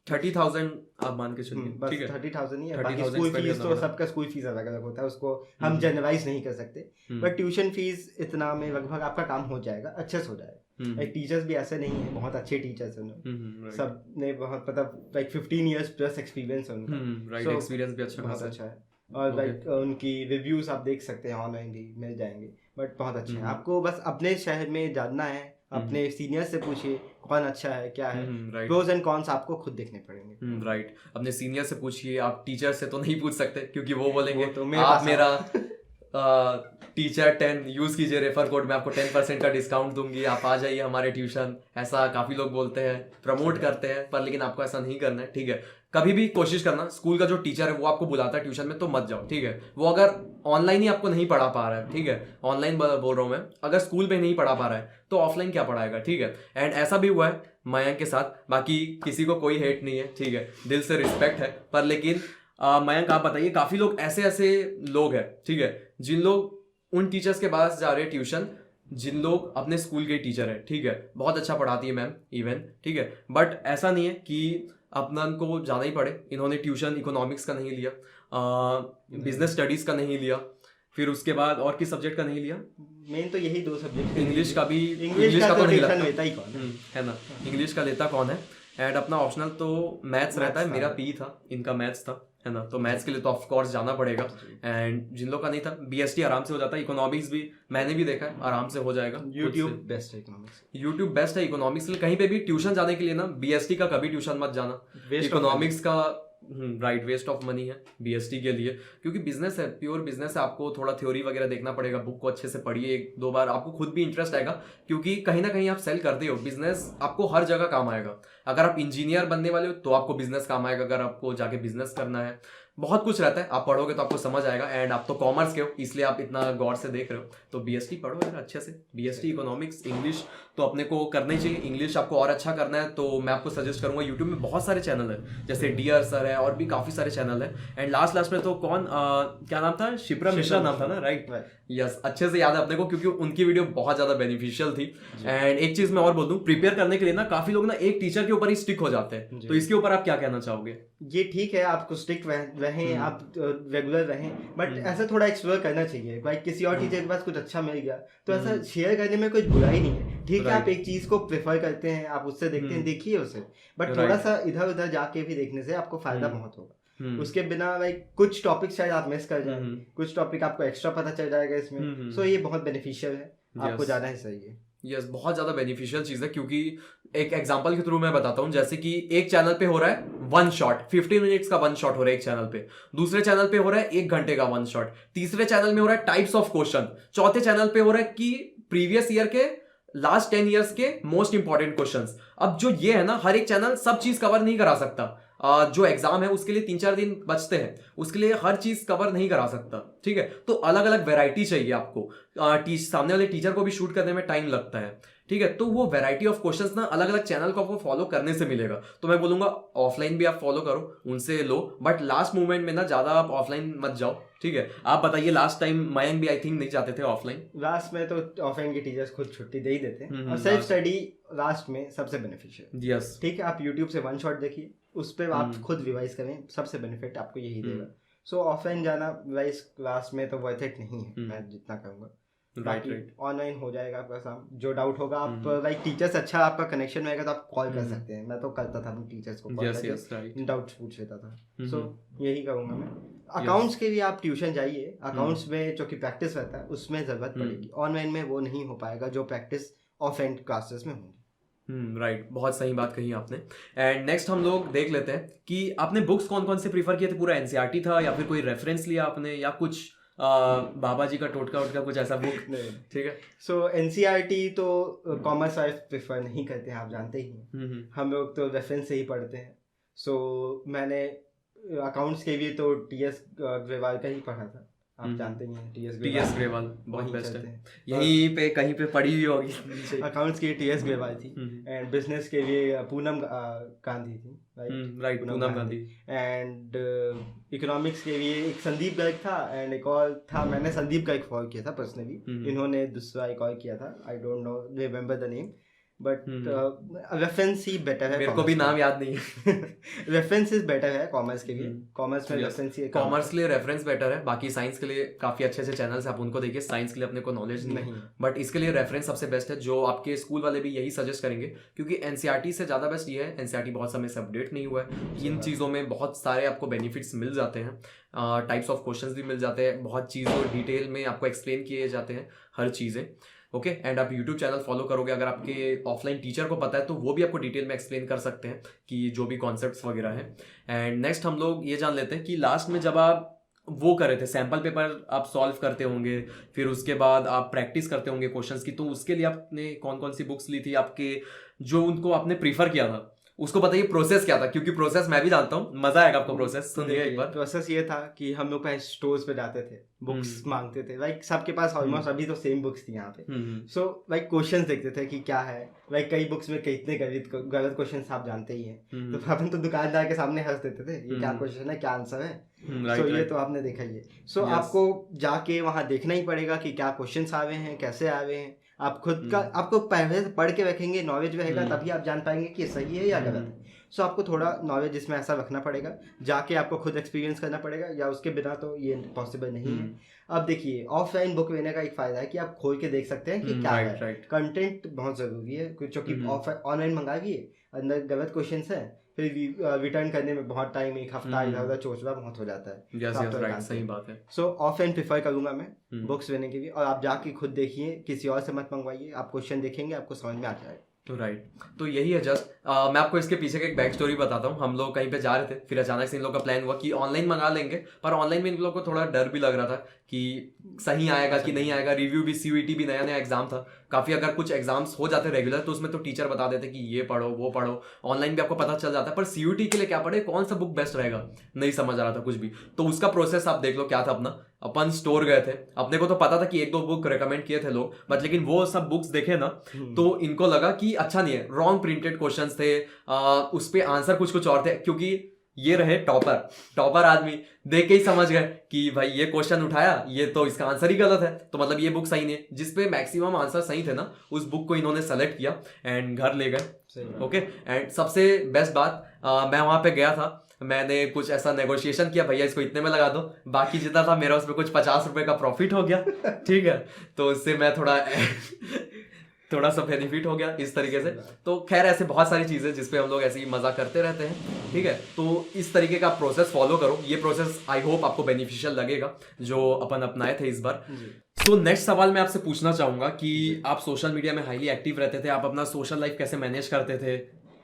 30,000 आप मान के चलिए, ठीक है। 30,000 ही है, बाकी स्कूल फीस तो सबका स्कूल फीस अलग अलग होता है, उसको हम जनरलाइज नहीं कर सकते, बट ट्यूशन फीस इतना में लगभग आपका काम हो जाएगा, अच्छे से हो जाएगा। लाइक टीचर्स भी ऐसे नहीं है, बहुत अच्छे टीचर्स हैं, सब ने बहुत मतलब लाइक 15 इयर्स प्लस एक्सपीरियंस है उनका, राइट, एक्सपीरियंस भी बहुत अच्छा है। और लाइक उनकी रिव्यूज आप देख सकते हैं, ऑनलाइन भी मिल जाएंगे, बट बहुत अच्छे हैं। आपको बस अपने शहर में जानना है, अपने सीनियर से पूछिए कौन अच्छा है क्या है, प्रोज एंड कॉन्स आपको खुद देखने पड़ेंगे। राइट, अपने सीनियर से पूछिए, आप टीचर से तो नहीं पूछ सकते, क्योंकि वो बोलेंगे तो आप मेरा टीचर 10 यूज कीजिए, रेफर कोड में आपको 10% का डिस्काउंट दूंगी, आप आ जाइए हमारे ट्यूशन। ऐसा काफी लोग बोलते हैं, प्रमोट करते हैं, पर लेकिन आपको ऐसा नहीं करना है, ठीक है। कभी भी कोशिश करना, स्कूल का जो टीचर है वो आपको बुलाता है ट्यूशन में तो मत जाओ, ठीक है। वो अगर ऑनलाइन ही आपको नहीं पढ़ा पा रहा है, ठीक है, ऑनलाइन बोल रहा हूँ मैं, अगर स्कूल में नहीं पढ़ा पा रहा है तो ऑफलाइन क्या पढ़ाएगा, ठीक है। एंड ऐसा भी हुआ है मयंक के साथ, बाकी किसी को कोई हेट नहीं है, ठीक है, दिल से रिस्पेक्ट है, पर लेकिन मयंक आप बताइए, काफी लोग ऐसे लोग हैं, ठीक है, जिन लोग उन टीचर्स के पास जा रहे हैं ट्यूशन जिन लोग अपने स्कूल के टीचर है, ठीक है, बहुत अच्छा पढ़ाती है मैम इवन, ठीक है, बट ऐसा नहीं है कि अपना को जाना ही पड़े। इन्होंने ट्यूशन इकोनॉमिक्स का नहीं लिया, बिजनेस स्टडीज का नहीं लिया, फिर उसके बाद और किस सब्जेक्ट का नहीं लिया, मेन तो यही 2 सब्जेक्ट, इंग्लिश का भी, इंग्लिश का तो नहीं लेता ही कौन है ना, इंग्लिश का लेता कौन है। एंड अपना ऑप्शनल तो मैथ्स रहता है, मेरा PE था, इनका मैथ्स था, है ना, तो मैथ्स के लिए तो ऑफ कोर्स जाना पड़ेगा। एंड जिन लोग का नहीं था, BST आराम से हो जाता है, इकोनॉमिक्स भी मैंने भी देखा है, आराम से हो जाएगा। यूट्यूब बेस्ट है इकोनॉमिक्स, यूट्यूब बेस्ट है इकोनॉमिक्स के लिए। कहीं पे भी ट्यूशन जाने के लिए ना BST का कभी ट्यूशन मत जाना, इकोनॉमिक्स का राइट वेस्ट ऑफ मनी है BST के लिए, क्योंकि बिजनेस है, प्योर बिजनेस है। आपको थोड़ा थ्योरी वगैरह देखना पड़ेगा, बुक को अच्छे से पढ़िए 1-2 बार, आपको खुद भी इंटरेस्ट आएगा, क्योंकि कहीं ना कहीं आप सेल करते हो, बिजनेस आपको हर जगह काम आएगा। अगर आप इंजीनियर बनने वाले हो तो आपको बिजनेस काम आएगा, अगर आपको जाके बिजनेस करना है, बहुत कुछ रहता है, आप पढ़ोगे तो आपको समझ आएगा। एंड आप तो कॉमर्स के हो, इसलिए आप इतना गौर से देख रहे हो, तो BST पढ़ो यार अच्छे से, BST इकोनॉमिक्स, इंग्लिश तो अपने को करना ही चाहिए। इंग्लिश आपको और अच्छा करना है तो मैं आपको सजेस्ट करूंगा, यूट्यूब में बहुत सारे चैनल है, जैसे डियर सर है और भी काफी सारे चैनल है। एंड लास्ट में तो कौन क्या नाम था, शिप्रा मिश्रा नाम था ना, राइट, यस, अच्छे से याद है अपने को क्योंकि उनकी वीडियो बहुत ज्यादा बेनिफिशियल थी। एंड एक चीज मैं और बोल दूं, प्रिपेयर करने के लिए ना काफी लोग ना एक टीचर के ऊपर ही स्टिक हो जाते हैं, तो इसके ऊपर आप क्या कहना चाहोगे? ये ठीक है, आपको स्टिक रहें, आप रेगुलर रहें, बट ऐसा थोड़ा एक्सप्लोर करना चाहिए। भाई किसी और टीचर के पास कुछ अच्छा मिल गया तो ऐसा शेयर करने में कुछ बुराई नहीं है। ठीक है, आप एक चीज को प्रेफर करते हैं, आप उससे देखते हैं, देखिए उसे, बट थोड़ा सा इधर उधर जाके भी देखने से आपको फायदा बहुत होगा। उसके बिना भाई कुछ टॉपिक शायद आप मिस कर जाए, कुछ टॉपिक आपको एक्स्ट्रा पता चल जाएगा इसमें, सो ये बहुत बेनिफिशियल है, आपको जाना ही सही है। यस, बहुत ज्यादा बेनिफिशियल चीज है क्योंकि एक एग्जांपल के थ्रू मैं बताता हूँ, जैसे कि एक चैनल पे हो रहा है 1 शॉट, 15 मिनट्स का 1 शॉट हो रहा है एक चैनल पे, दूसरे चैनल पे हो रहा है 1 घंटे का 1 शॉट, तीसरे चैनल में हो रहा है टाइप्स ऑफ क्वेश्चन, चौथे चैनल पे हो रहा है कि प्रीवियस ईयर के लास्ट 10 ईयर्स के मोस्ट इंपॉर्टेंट क्वेश्चंस। अब जो ये है ना, हर एक चैनल सब चीज कवर नहीं करा सकता। जो एग्जाम है उसके लिए 3-4 दिन बचते हैं, उसके लिए हर चीज कवर नहीं करा सकता। ठीक है, तो अलग अलग वैरायटी चाहिए आपको। सामने वाले टीचर को भी शूट करने में टाइम लगता है। ठीक है, तो वो वैरायटी ऑफ क्वेश्चंस ना अलग अलग चैनल को आपको फॉलो करने से मिलेगा। तो मैं बोलूंगा ऑफलाइन भी आप फॉलो करो, उनसे लो, बट लास्ट मोमेंट में ना ज्यादा आप ऑफलाइन मत जाओ। ठीक है, आप बताइए, लास्ट टाइम मयंक भी आई थिंक नहीं जाते थे ऑफलाइन। लास्ट में तो ऑफलाइन के टीचर्स खुद छुट्टी दे ही देते हैं, और सेल्फ स्टडी लास्ट में सबसे बेनिफिशियल। यस, ठीक है, आप यूट्यूब से 1 शॉट देखिए, उस पर आप खुद रिवाइज करें, सबसे बेनिफिट आपको यही देगा। सो ऑफलाइन जाना रिवाइज क्लास में तो वर्थ इट नहीं है, मैं जितना कहूँगा। राइट, ऑनलाइन हो जाएगा आपका काम, जो डाउट होगा आप लाइक टीचर से अच्छा आपका कनेक्शन रहेगा तो आप कॉल कर सकते हैं। मैं तो करता था अपने टीचर्स को कॉल करके डाउट्स पूछ लेता था। सो यही कहूँगा मैं। अकाउंट्स के लिए आप ट्यूशन जाइए, अकाउंट्स में जो कि प्रैक्टिस रहता है उसमें जरूरत पड़ेगी, ऑनलाइन में वो नहीं हो पाएगा जो प्रैक्टिस ऑफलाइन क्लासेस में होगी। राइट, बहुत सही बात कही आपने। एंड नेक्स्ट हम लोग देख लेते हैं कि आपने बुक्स कौन कौन से प्रीफर किए थे। पूरा एनसीईआरटी था या फिर कोई रेफरेंस लिया आपने, या कुछ बाबा जी का टोटका वोटका कुछ ऐसा बुक? ठीक है, सो एनसीईआरटी तो कॉमर्स वाइज प्रेफर नहीं करते हैं, आप जानते ही हैं। हम लोग तो रेफरेंस से ही पढ़ते हैं। सो मैंने अकाउंट्स के लिए तो टीएस ग्रेवाल का ही पढ़ा था, आप जानते ही हैं टीएस ग्रेवाल बहुत बेस्ट है, यहीं पे कहीं पे पढ़ी हुई होगी। अकाउंट्स के लिए टीएस ग्रेवाल थी, एंड बिजनेस के लिए पूनम गांधी थी, right, Poonam Gandhi. And economics के लिए एक संदीप गर्ग था, एंड एक और था, मैंने संदीप गर्ग फॉलो किया था पर्सनली, इन्होंने दूसरा एक और किया था, I don't know remember the name, but reference he better है। मेरे को भी नाम याद नहीं है। रेफरेंस इज बेटर है कॉमर्स के लिए, कॉमर्स में रेफरेंस ही, कॉमर्स के लिए रेफरेंस बेटर है। बाकी साइंस के लिए काफी अच्छे अच्छे चैनल्स आप उनको देखिए, साइंस के लिए अपने को नॉलेज नहीं, बट इसके लिए रेफरेंस सबसे बेस्ट है, जो आपके स्कूल वाले भी यही सजेस्ट करेंगे, क्योंकि एनसीईआरटी से ज्यादा बेस्ट ये है। एनसीईआरटी बहुत समय से अपडेट नहीं हुआ है, इन चीजों में बहुत सारे आपको बेनिफिट्स मिल जाते हैं, टाइप्स ऑफ क्वेश्चंस भी मिल जाते हैं, बहुत चीज़ों डिटेल में आपको एक्सप्लेन किए जाते हैं हर चीज़ें। ओके, एंड आप यूट्यूब चैनल फॉलो करोगे, अगर आपके ऑफलाइन टीचर को पता है तो वो भी आपको डिटेल में एक्सप्लेन कर सकते हैं कि जो भी कॉन्सेप्ट्स वगैरह हैं। एंड नेक्स्ट हम लोग ये जान लेते हैं कि लास्ट में जब आप वो कर रहे थे, सैम्पल पेपर आप सॉल्व करते होंगे, फिर उसके बाद आप प्रैक्टिस करते होंगे क्वेश्चंस की, तो उसके लिए आपने कौन कौन सी बुक्स ली थी आपके, जो उनको आपने प्रीफर किया था उसको बताइए प्रोसेस क्या था, क्योंकि प्रोसेस मैं भी जानता हूँ, मजा आएगा आपको प्रोसेस सुनिए एक बार। प्रोसेस ये था कि हम लोग पहले स्टोर्स पे जाते थे, बुक्स मांगते थे, लाइक सबके पास ऑलमोस्ट अभी तो सेम बुक्स थी यहाँ पे, सो लाइक क्वेश्चंस देखते थे कि क्या है, लाइक कई बुक्स में कितने गलत क्वेश्चंस आप जानते ही हैं, तो अपन तो दुकानदार के सामने हंस देते थे, ये क्या क्वेश्चन है, क्या आंसर है, सो ये तो आपने देखा ही है। सो आपको जाके वहाँ देखना ही पड़ेगा कि क्या क्वेश्चंस आ रहे हैं, कैसे आ रहे हैं, आप खुद का आपको पहले से पढ़ के रखेंगे, नॉलेज रहेगा, तभी आप जान पाएंगे कि सही है या गलत है। सो आपको थोड़ा नॉलेज इसमें ऐसा रखना पड़ेगा, जाके आपको खुद एक्सपीरियंस करना पड़ेगा, या उसके बिना तो ये पॉसिबल नहीं है। अब देखिए, ऑफलाइन बुक लेने का एक फायदा है कि आप खोल के देख सकते हैं कि क्या है, कंटेंट बहुत जरूरी है, क्योंकि ऑनलाइन मंगाइए, अंदर गलत क्वेश्चन है, फिर रिटर्न करने में बहुत टाइम, एक हफ्ता इधर चोचला बहुत हो जाता है। सही बात है। सो ऑफलाइन प्रेफर करूंगा मैं बुक्स लेने के लिए, और आप जाके खुद देखिए, किसी और से मत मंगवाइए, आप क्वेश्चन देखेंगे आपको समझ में आ जाएगा। राइट, तो यही है जस्ट मैं आपको इसके पीछे का एक बैक स्टोरी बताता हूँ। हम लोग कहीं पे जा रहे थे, फिर अचानक से इन लोग का प्लान हुआ कि ऑनलाइन मंगा लेंगे, पर ऑनलाइन में इन लोग को थोड़ा डर भी लग रहा था कि सही आएगा कि नहीं आएगा, रिव्यू भी, सीयूईटी भी नया नया एग्जाम था काफ़ी, अगर कुछ एग्जाम्स हो जाते रेगुलर तो उसमें तो टीचर बता देते कि ये पढ़ो वो पढ़ो, ऑनलाइन भी आपको पता चल जाता है, पर सीयूईटी के लिए क्या पढ़े, कौन सा बुक बेस्ट रहेगा, नहीं समझ आ रहा था कुछ भी। तो उसका प्रोसेस आप देख लो क्या था अपना, अपन स्टोर गए थे, अपने को तो पता था कि 1-2 बुक रेकमेंड किए थे लोग, बट लेकिन वो सब बुक्स देखे ना तो इनको लगा कि अच्छा नहीं है, रॉन्ग प्रिंटेड क्वेश्चंस थे, उस पे आंसर कुछ और थे, क्योंकि ये रहे टॉपर आदमी, देख के ही समझ गए कि भाई ये क्वेश्चन उठाया, ये तो इसका आंसर ही गलत है, तो मतलब ये बुक सही नहीं है। जिसपे मैक्सिमम आंसर सही थे ना, उस बुक को इन्होंने सेलेक्ट किया एंड घर ले गए। ओके, एंड सबसे बेस्ट बात, मैं वहां पे गया था, मैंने कुछ ऐसा नेगोशिएशन किया, भैया इसको इतने में लगा दो, बाकी जितना था मेरा उसमें कुछ 50 रुपए का प्रॉफिट हो गया। ठीक है, तो उससे मैं थोड़ा सा बेनिफिट हो गया इस तरीके से। तो खैर ऐसे बहुत सारी चीजें जिसपे हम लोग ऐसे ही मजा करते रहते हैं। ठीक है, तो इस तरीके का प्रोसेस फॉलो करो, ये प्रोसेस आई होप आपको बेनिफिशियल लगेगा जो अपन अपनाए थे इस बार। तो नेक्स्ट सवाल मैं आपसे पूछना चाहूंगा कि आप सोशल मीडिया में हाईली एक्टिव रहते थे, आप अपना सोशल लाइफ कैसे मैनेज करते थे,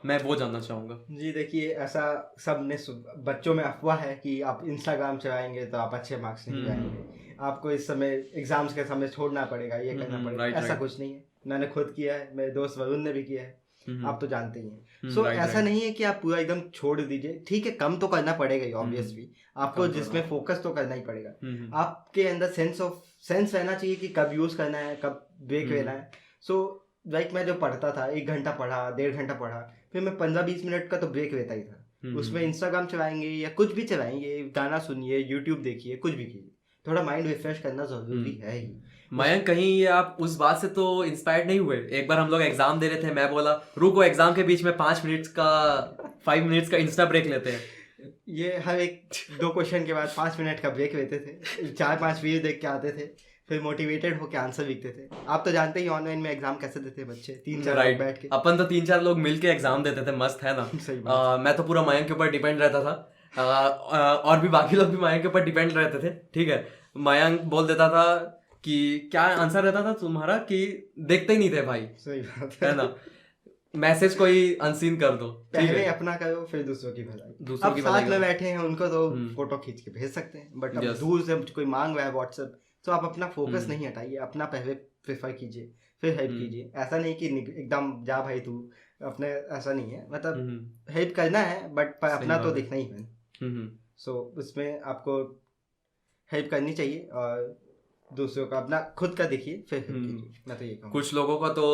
मैं वो जानना चाहूंगा। जी देखिए, ऐसा सबने बच्चों में अफवाह है कि आप इंस्टाग्राम चलाएंगे तो आप अच्छे मार्क्स नहीं लाएंगे, आपको इस समय एग्जाम्स के समय छोड़ना पड़ेगा, ये करना पड़ेगा। ऐसा कुछ नहीं है, मैंने खुद किया है, मेरे दोस्त वरुण ने भी किया है, आप तो जानते ही हैं। सो ऐसा नहीं है कि आप पूरा एकदम छोड़ दीजिए, ठीक है कम तो करना पड़ेगा ही ऑब्वियसली, आपको जिसमें फोकस तो करना ही पड़ेगा। आपके अंदर सेंस रहना चाहिए कि कब यूज करना है, कब ब्रेक लेना है। सो लाइक मैं जो पढ़ता था, 1 घंटा पढ़ा, 1.5 घंटा पढ़ा, फिर मैं 15-20 मिनट का तो ब्रेक लेता ही था। उसमें इंस्टाग्राम चलाएंगे या कुछ भी चलाएंगे, गाना सुनिए, यूट्यूब देखिए, कुछ भी कीजिए, थोड़ा माइंड रिफ्रेश करना जरूरी है ही। मयंक, कहीं ये आप उस बात से तो इंस्पायर्ड नहीं हुए? एक बार हम लोग एग्जाम दे रहे थे, मैं बोला रुको एग्जाम के बीच में 5 मिनट्स का इंस्टा ब्रेक लेते हैं। ये हर 1-2 क्वेश्चन के बाद 5 मिनट का ब्रेक लेते थे, 4-5 वीडियो देख के आते थे, फिर मोटिवेटेड होकर आंसर लिखते थे। आप तो जानते ही ऑनलाइन में एग्जाम कैसे देते हैं बच्चे, 3-4 लोग बैठ के। अपन तो 3-4 लोग मिलके एग्जाम देते थे, मस्त है ना। मैं तो पूरा मयंक के ऊपर डिपेंड रहता था, और भी बाकी लोग भी मयंक के ऊपर डिपेंड रहते थे। ठीक है, मयंक बोल देता था कि क्या आंसर रहता था तुम्हारा, कि देखते ही नहीं थे भाई। सही बात है ना, मैसेज कोई अनसीन कर दो, पहले अपना करो फिर दूसरों की भलाई। अब साथ में बैठे हैं उनको तो फोटो खींच के भेज सकते हैं, बट अब दूर से कोई मांग रहा है व्हाट्सएप, तो आप अपना फोकस नहीं हटाइए, अपना पहले प्रेफर कीजिए, फिर हेल्प कीजिए। ऐसा नहीं कि एकदम जा भाई तू अपने, ऐसा नहीं है, मतलब हेल्प करना है बट अपना तो दिखना ही है। सो उसमें आपको हेल्प करनी चाहिए और दूसरों का अपना खुद का देखिए, फिर मैं तो ये कहूँगा। कुछ लोगों का तो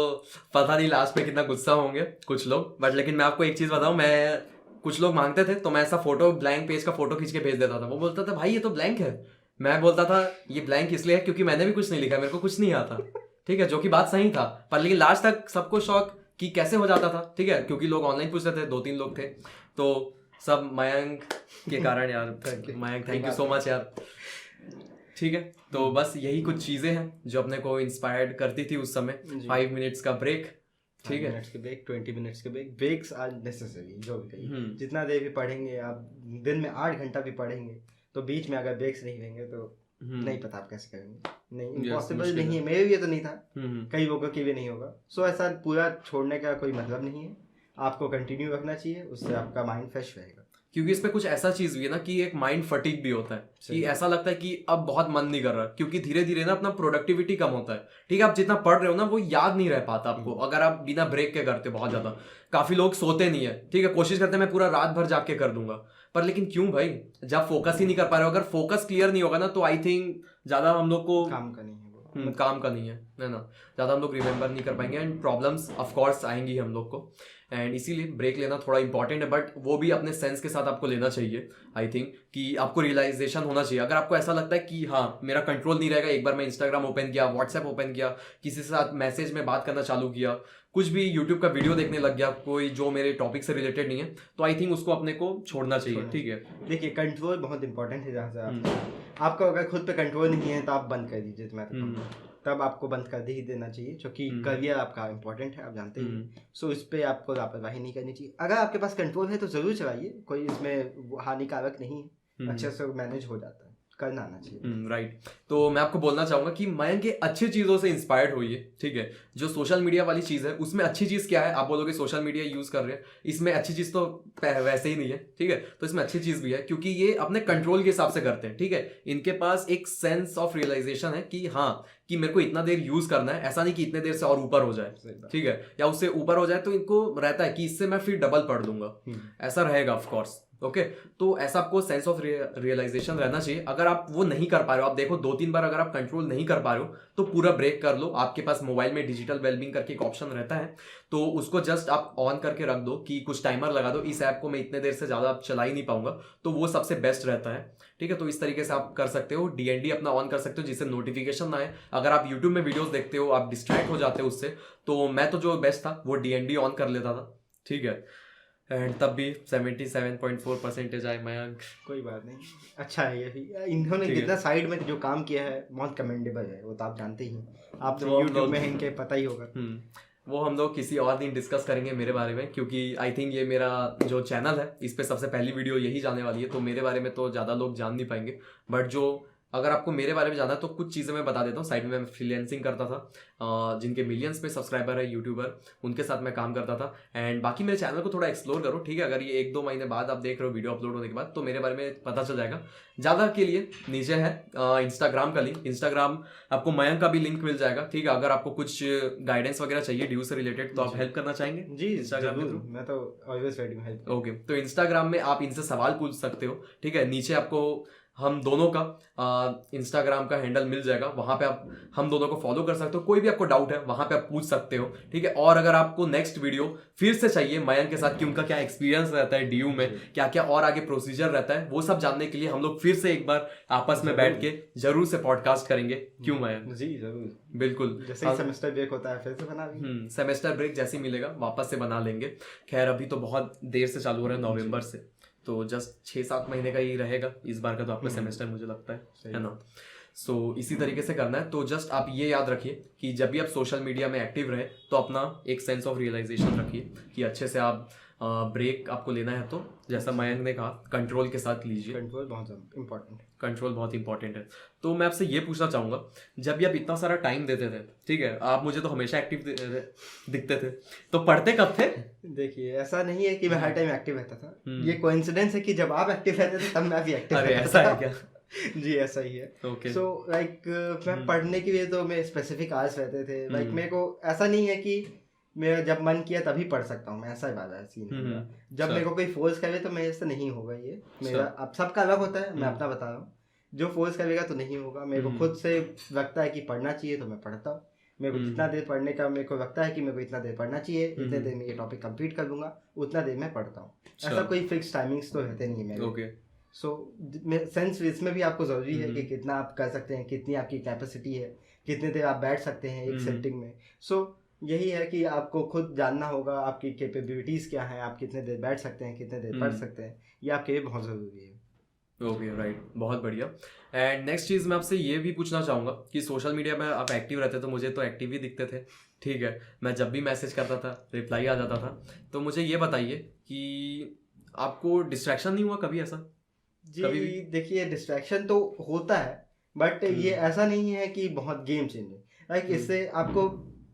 पता नहीं लास्ट में कितना गुस्सा होंगे कुछ लोग, बट लेकिन मैं आपको एक चीज बताऊं, मैं कुछ लोग मांगते थे तो मैं ऐसा फोटो, ब्लैंक पेज का फोटो खींच के भेज देता था। वो बोलता था भाई ये तो ब्लैंक है, मैं बोलता था ये ब्लैंक इसलिए है क्योंकि मैंने भी कुछ नहीं लिखा, मेरे को कुछ नहीं आता। ठीक है, जो कि बात सही था, पर लेकिन लास्ट तक सबको शौक कि कैसे हो जाता था। ठीक है, क्योंकि लोग ऑनलाइन पूछ रहे थे, 2-3 लोग थे, तो सब मयंक के कारण यार। Mayank thank you so much यार। ठीक है, तो बस यही कुछ चीजें हैं जो अपने को इंस्पायर्ड करती थी उस समय। 5 मिनट्स का ब्रेक, ठीक है, 20 मिनट्स के ब्रेक्स आर नेसेसरी। जो भी कहिए, जितना देर भी पढ़ेंगे आप, दिन में 8 घंटा भी पढ़ेंगे, तो बीच में अगर ब्रेक्स नहीं लेंगे तो नहीं पता आप कैसे करेंगे। नहीं, इम्पॉसिबल नहीं है, मेरे लिए तो नहीं था, कई लोगों के लिए नहीं होगा। सो ऐसा पूरा छोड़ने का कोई मतलब नहीं है, आपको कंटिन्यू रखना चाहिए, उससे आपका माइंड फ्रेश रहेगा। क्योंकि इसमें कुछ ऐसा चीज भी है ना कि एक माइंड फटीग भी होता है, कि ऐसा लगता है कि अब बहुत मन नहीं कर रहा, क्योंकि धीरे धीरे ना अपना प्रोडक्टिविटी कम होता है। ठीक है, आप जितना पढ़ रहे हो ना वो याद नहीं रह पाता आपको, अगर आप बिना ब्रेक के करते बहुत ज्यादा। काफी लोग सोते नहीं है, ठीक है, कोशिश करते हैं मैं पूरा रात भर जाग के कर दूंगा, पर लेकिन क्यों भाई, जब फोकस ही नहीं कर पा रहे हो, अगर फोकस क्लियर नहीं होगा ना, तो आई थिंक ज्यादा हम लोग को काम का नहीं है, काम का नहीं है ना, ज्यादा हम लोग रिमेम्बर नहीं कर पाएंगे, एंड प्रॉब्लम्स ऑफ कोर्स आएंगी हम लोग को। एंड इसीलिए ब्रेक लेना थोड़ा इंपॉर्टेंट है, बट वो भी अपने सेंस के साथ आपको लेना चाहिए। आई थिंक कि आपको रियलाइजेशन होना चाहिए। अगर आपको ऐसा लगता है कि हाँ मेरा कंट्रोल नहीं रहेगा, एक बार मैं इंस्टाग्राम ओपन किया, व्हाट्सएप ओपन किया, किसी के साथ मैसेज में बात करना चालू किया, कुछ भी यूट्यूब का वीडियो देखने लग गया, कोई जो मेरे टॉपिक से रिलेटेड नहीं है, तो आई थिंक उसको अपने को छोड़ना चाहिए। ठीक है, देखिए कंट्रोल बहुत इंपॉर्टेंट है। जहाँ से आपको अगर खुद पे कंट्रोल नहीं है तो आप बंद कर दीजिए, तब आपको बंद कर ही देना चाहिए, क्योंकि करियर आपका इंपॉर्टेंट है, आप जानते ही। सो इस पे आपको लापरवाही नहीं करनी चाहिए। अगर आपके पास कंट्रोल है तो जरूर चलाइए, कोई इसमें हानिकारक नहीं है, अच्छे से मैनेज हो जाता है, करना आना चाहिए। राइट। तो मैं आपको बोलना चाहूंगा कि मयंक के अच्छी चीजों से इंस्पायर्ड होइए। ठीक है, जो सोशल मीडिया वाली चीज है उसमें अच्छी चीज क्या है, आप बोलोगे सोशल मीडिया यूज कर रहे हैं, इसमें अच्छी चीज तो वैसे ही नहीं है। ठीक है, तो इसमें अच्छी चीज भी है क्योंकि ये अपने कंट्रोल के हिसाब से करते हैं। ठीक है, इनके पास एक सेंस ऑफ रियलाइजेशन है कि हाँ कि मेरे को इतना देर यूज करना है, ऐसा नहीं कि इतने देर से और ऊपर हो जाए। ठीक है, या उससे ऊपर हो जाए तो इनको रहता है कि इससे मैं फिर डबल पढ़ लूंगा, ऐसा रहेगा ऑफ कोर्स। ओके तो ऐसा आपको सेंस ऑफ रियलाइजेशन रहना चाहिए। अगर आप वो नहीं कर पा रहे हो, आप देखो 2-3 बार अगर आप कंट्रोल नहीं कर पा रहे हो तो पूरा ब्रेक कर लो। आपके पास मोबाइल में डिजिटल वेलबींग करके एक ऑप्शन रहता है, तो उसको जस्ट आप ऑन करके रख दो कि कुछ टाइमर लगा दो, इस ऐप को मैं इतने देर से ज्यादा चला ही नहीं पाऊंगा, तो वो सबसे बेस्ट रहता है। ठीक है, तो इस तरीके से आप कर सकते हो। DND अपना ऑन कर सकते हो जिससे नोटिफिकेशन ना आए। अगर आप यूट्यूब में वीडियोस देखते हो, आप डिस्ट्रैक्ट हो जाते हो उससे, तो मैं तो जो बेस्ट था वो DND ऑन कर लेता था। ठीक है, एंड तब भी 77.4% आए मयंक। कोई बात नहीं, अच्छा है ये भी। इन्होंने जितना साइड में जो काम किया है बहुत कमेंडेबल है, वो तो आप जानते ही हैं, आप तो यूट्यूब में इनके पता ही होगा। वो हम लोग किसी और दिन डिस्कस करेंगे मेरे बारे में, क्योंकि आई थिंक ये मेरा जो चैनल है इस पे सबसे पहली वीडियो यही जाने वाली है, तो मेरे बारे में तो ज़्यादा लोग जान नहीं पाएंगे। बट जो अगर आपको मेरे बारे में जानना है तो कुछ चीज़ें मैं बता देता हूँ। साइड में मैं फ्रीलांसिंग करता था, जिनके मिलियंस पे सब्सक्राइबर है यूट्यूबर, उनके साथ मैं काम करता था। एंड बाकी मेरे चैनल को थोड़ा एक्सप्लोर करो, ठीक है। अगर ये 1-2 महीने बाद आप देख रहे हो वीडियो अपलोड होने के बाद, तो मेरे बारे में पता चल जाएगा। ज़्यादा के लिए नीचे है इंस्टाग्राम का लिंक, इंस्टाग्राम आपको मयंक का भी लिंक मिल जाएगा, ठीक है। अगर आपको कुछ गाइडेंस वगैरह चाहिए ड्यू से रिलेटेड तो आप हेल्प करना चाहेंगे जी इंस्टाग्राम में? मैं तो ऑलवेज रेडी हूं हेल्प। ओके, तो इंस्टाग्राम में आप इनसे सवाल पूछ सकते हो, ठीक है। नीचे आपको हम दोनों का इंस्टाग्राम का हैंडल मिल जाएगा, वहां पे आप हम दोनों को फॉलो कर सकते हो। कोई भी आपको डाउट है वहां पे आप पूछ सकते हो, ठीक है। और अगर आपको नेक्स्ट वीडियो फिर से चाहिए मयंक के साथ कि उनका क्या एक्सपीरियंस रहता है DU में, क्या क्या और आगे प्रोसीजर रहता है, वो सब जानने के लिए हम लोग फिर से एक बार आपस में बैठ के जरूर से पॉडकास्ट करेंगे। क्यों मयंक? जी जरूर, बिल्कुल। जैसे ही सेमेस्टर ब्रेक होता है फिर से बना लेंगे। सेमेस्टर ब्रेक जैसे ही मिलेगा वापस से बना लेंगे। खैर अभी तो बहुत देर से चालू हो रहा है, नवंबर से, तो जस्ट 6-7 महीने का ही रहेगा इस बार का तो आपका सेमेस्टर, मुझे लगता है ना। सो इसी तरीके से करना है। तो जस्ट आप ये याद रखिए कि जब भी आप सोशल मीडिया में एक्टिव रहे तो अपना एक सेंस ऑफ रियलाइजेशन रखिए कि अच्छे से आप ब्रेक आपको लेना है तो जैसा मयंक ने कहा कंट्रोल के साथ लीजिए। कंट्रोल बहुत इंपॉर्टेंट है, कंट्रोल बहुत इंपॉर्टेंट है। तो मैं आपसे ये पूछना चाहूंगा, जब भी आप इतना सारा टाइम देते थे, ठीक है, आप मुझे तो हमेशा एक्टिव दिखते थे, तो पढ़ते कब थे? देखिए ऐसा नहीं है कि मैं हर टाइम एक्टिव रहता था, ये कोइंसिडेंस है कि जब आप एक्टिव रहते थे तब मैं भी एक्टिव अरे रहता ऐसा है क्या? जी ऐसा ही है। ओके, सो लाइक मैं पढ़ने के लिए तो मैं स्पेसिफिक आवर्स रहते थे। लाइक मेरे को ऐसा नहीं है कि मेरा जब मन किया तभी पढ़ सकता हूँ, मैं ऐसा वाला है सीन है। जब मेरे को कोई फोर्स करे तो मेरे से नहीं होगा ये मेरा। अब सबका अलग होता है, मैं अपना बता रहा हूँ। जो फोर्स करेगा तो नहीं होगा। मेरे को खुद से लगता है कि पढ़ना चाहिए तो मैं पढ़ता हूँ। मेरे को जितना देर पढ़ने का मेरे को लगता है कि मेरे को इतना देर पढ़ना चाहिए, इतने देर में ये टॉपिक कंप्लीट कर लूंगा, उतना देर मैं पढ़ता हूँ। ऐसा कोई फिक्स टाइमिंग्स तो रहते नहीं है मेरे। ओके, सो सेंस इसमें भी आपको जरूरी है कि कितना आप कर सकते हैं, कितनी आपकी कैपेसिटी है, कितने देर आप बैठ सकते हैं एक सेटिंग में। सो यही है कि आपको खुद जानना होगा आपकी कैपेबिलिटीज़ क्या है, आप कितने देर बैठ सकते हैं, कितने देर पढ़ सकते हैं, ये आपके लिए बहुत ज़रूरी है। ओके राइट, बहुत बढ़िया। एंड नेक्स्ट चीज़ मैं आपसे ये भी पूछना चाहूँगा कि सोशल मीडिया में आप एक्टिव रहते तो मुझे तो एक्टिव ही दिखते थे, ठीक है। मैं जब भी मैसेज करता था रिप्लाई आ जाता था। तो मुझे ये बताइए कि आपको डिस्ट्रैक्शन नहीं हुआ कभी ऐसा? जी देखिए डिस्ट्रैक्शन तो होता है, बट ये ऐसा नहीं है कि बहुत गेम चेंजर। लाइक इससे आपको,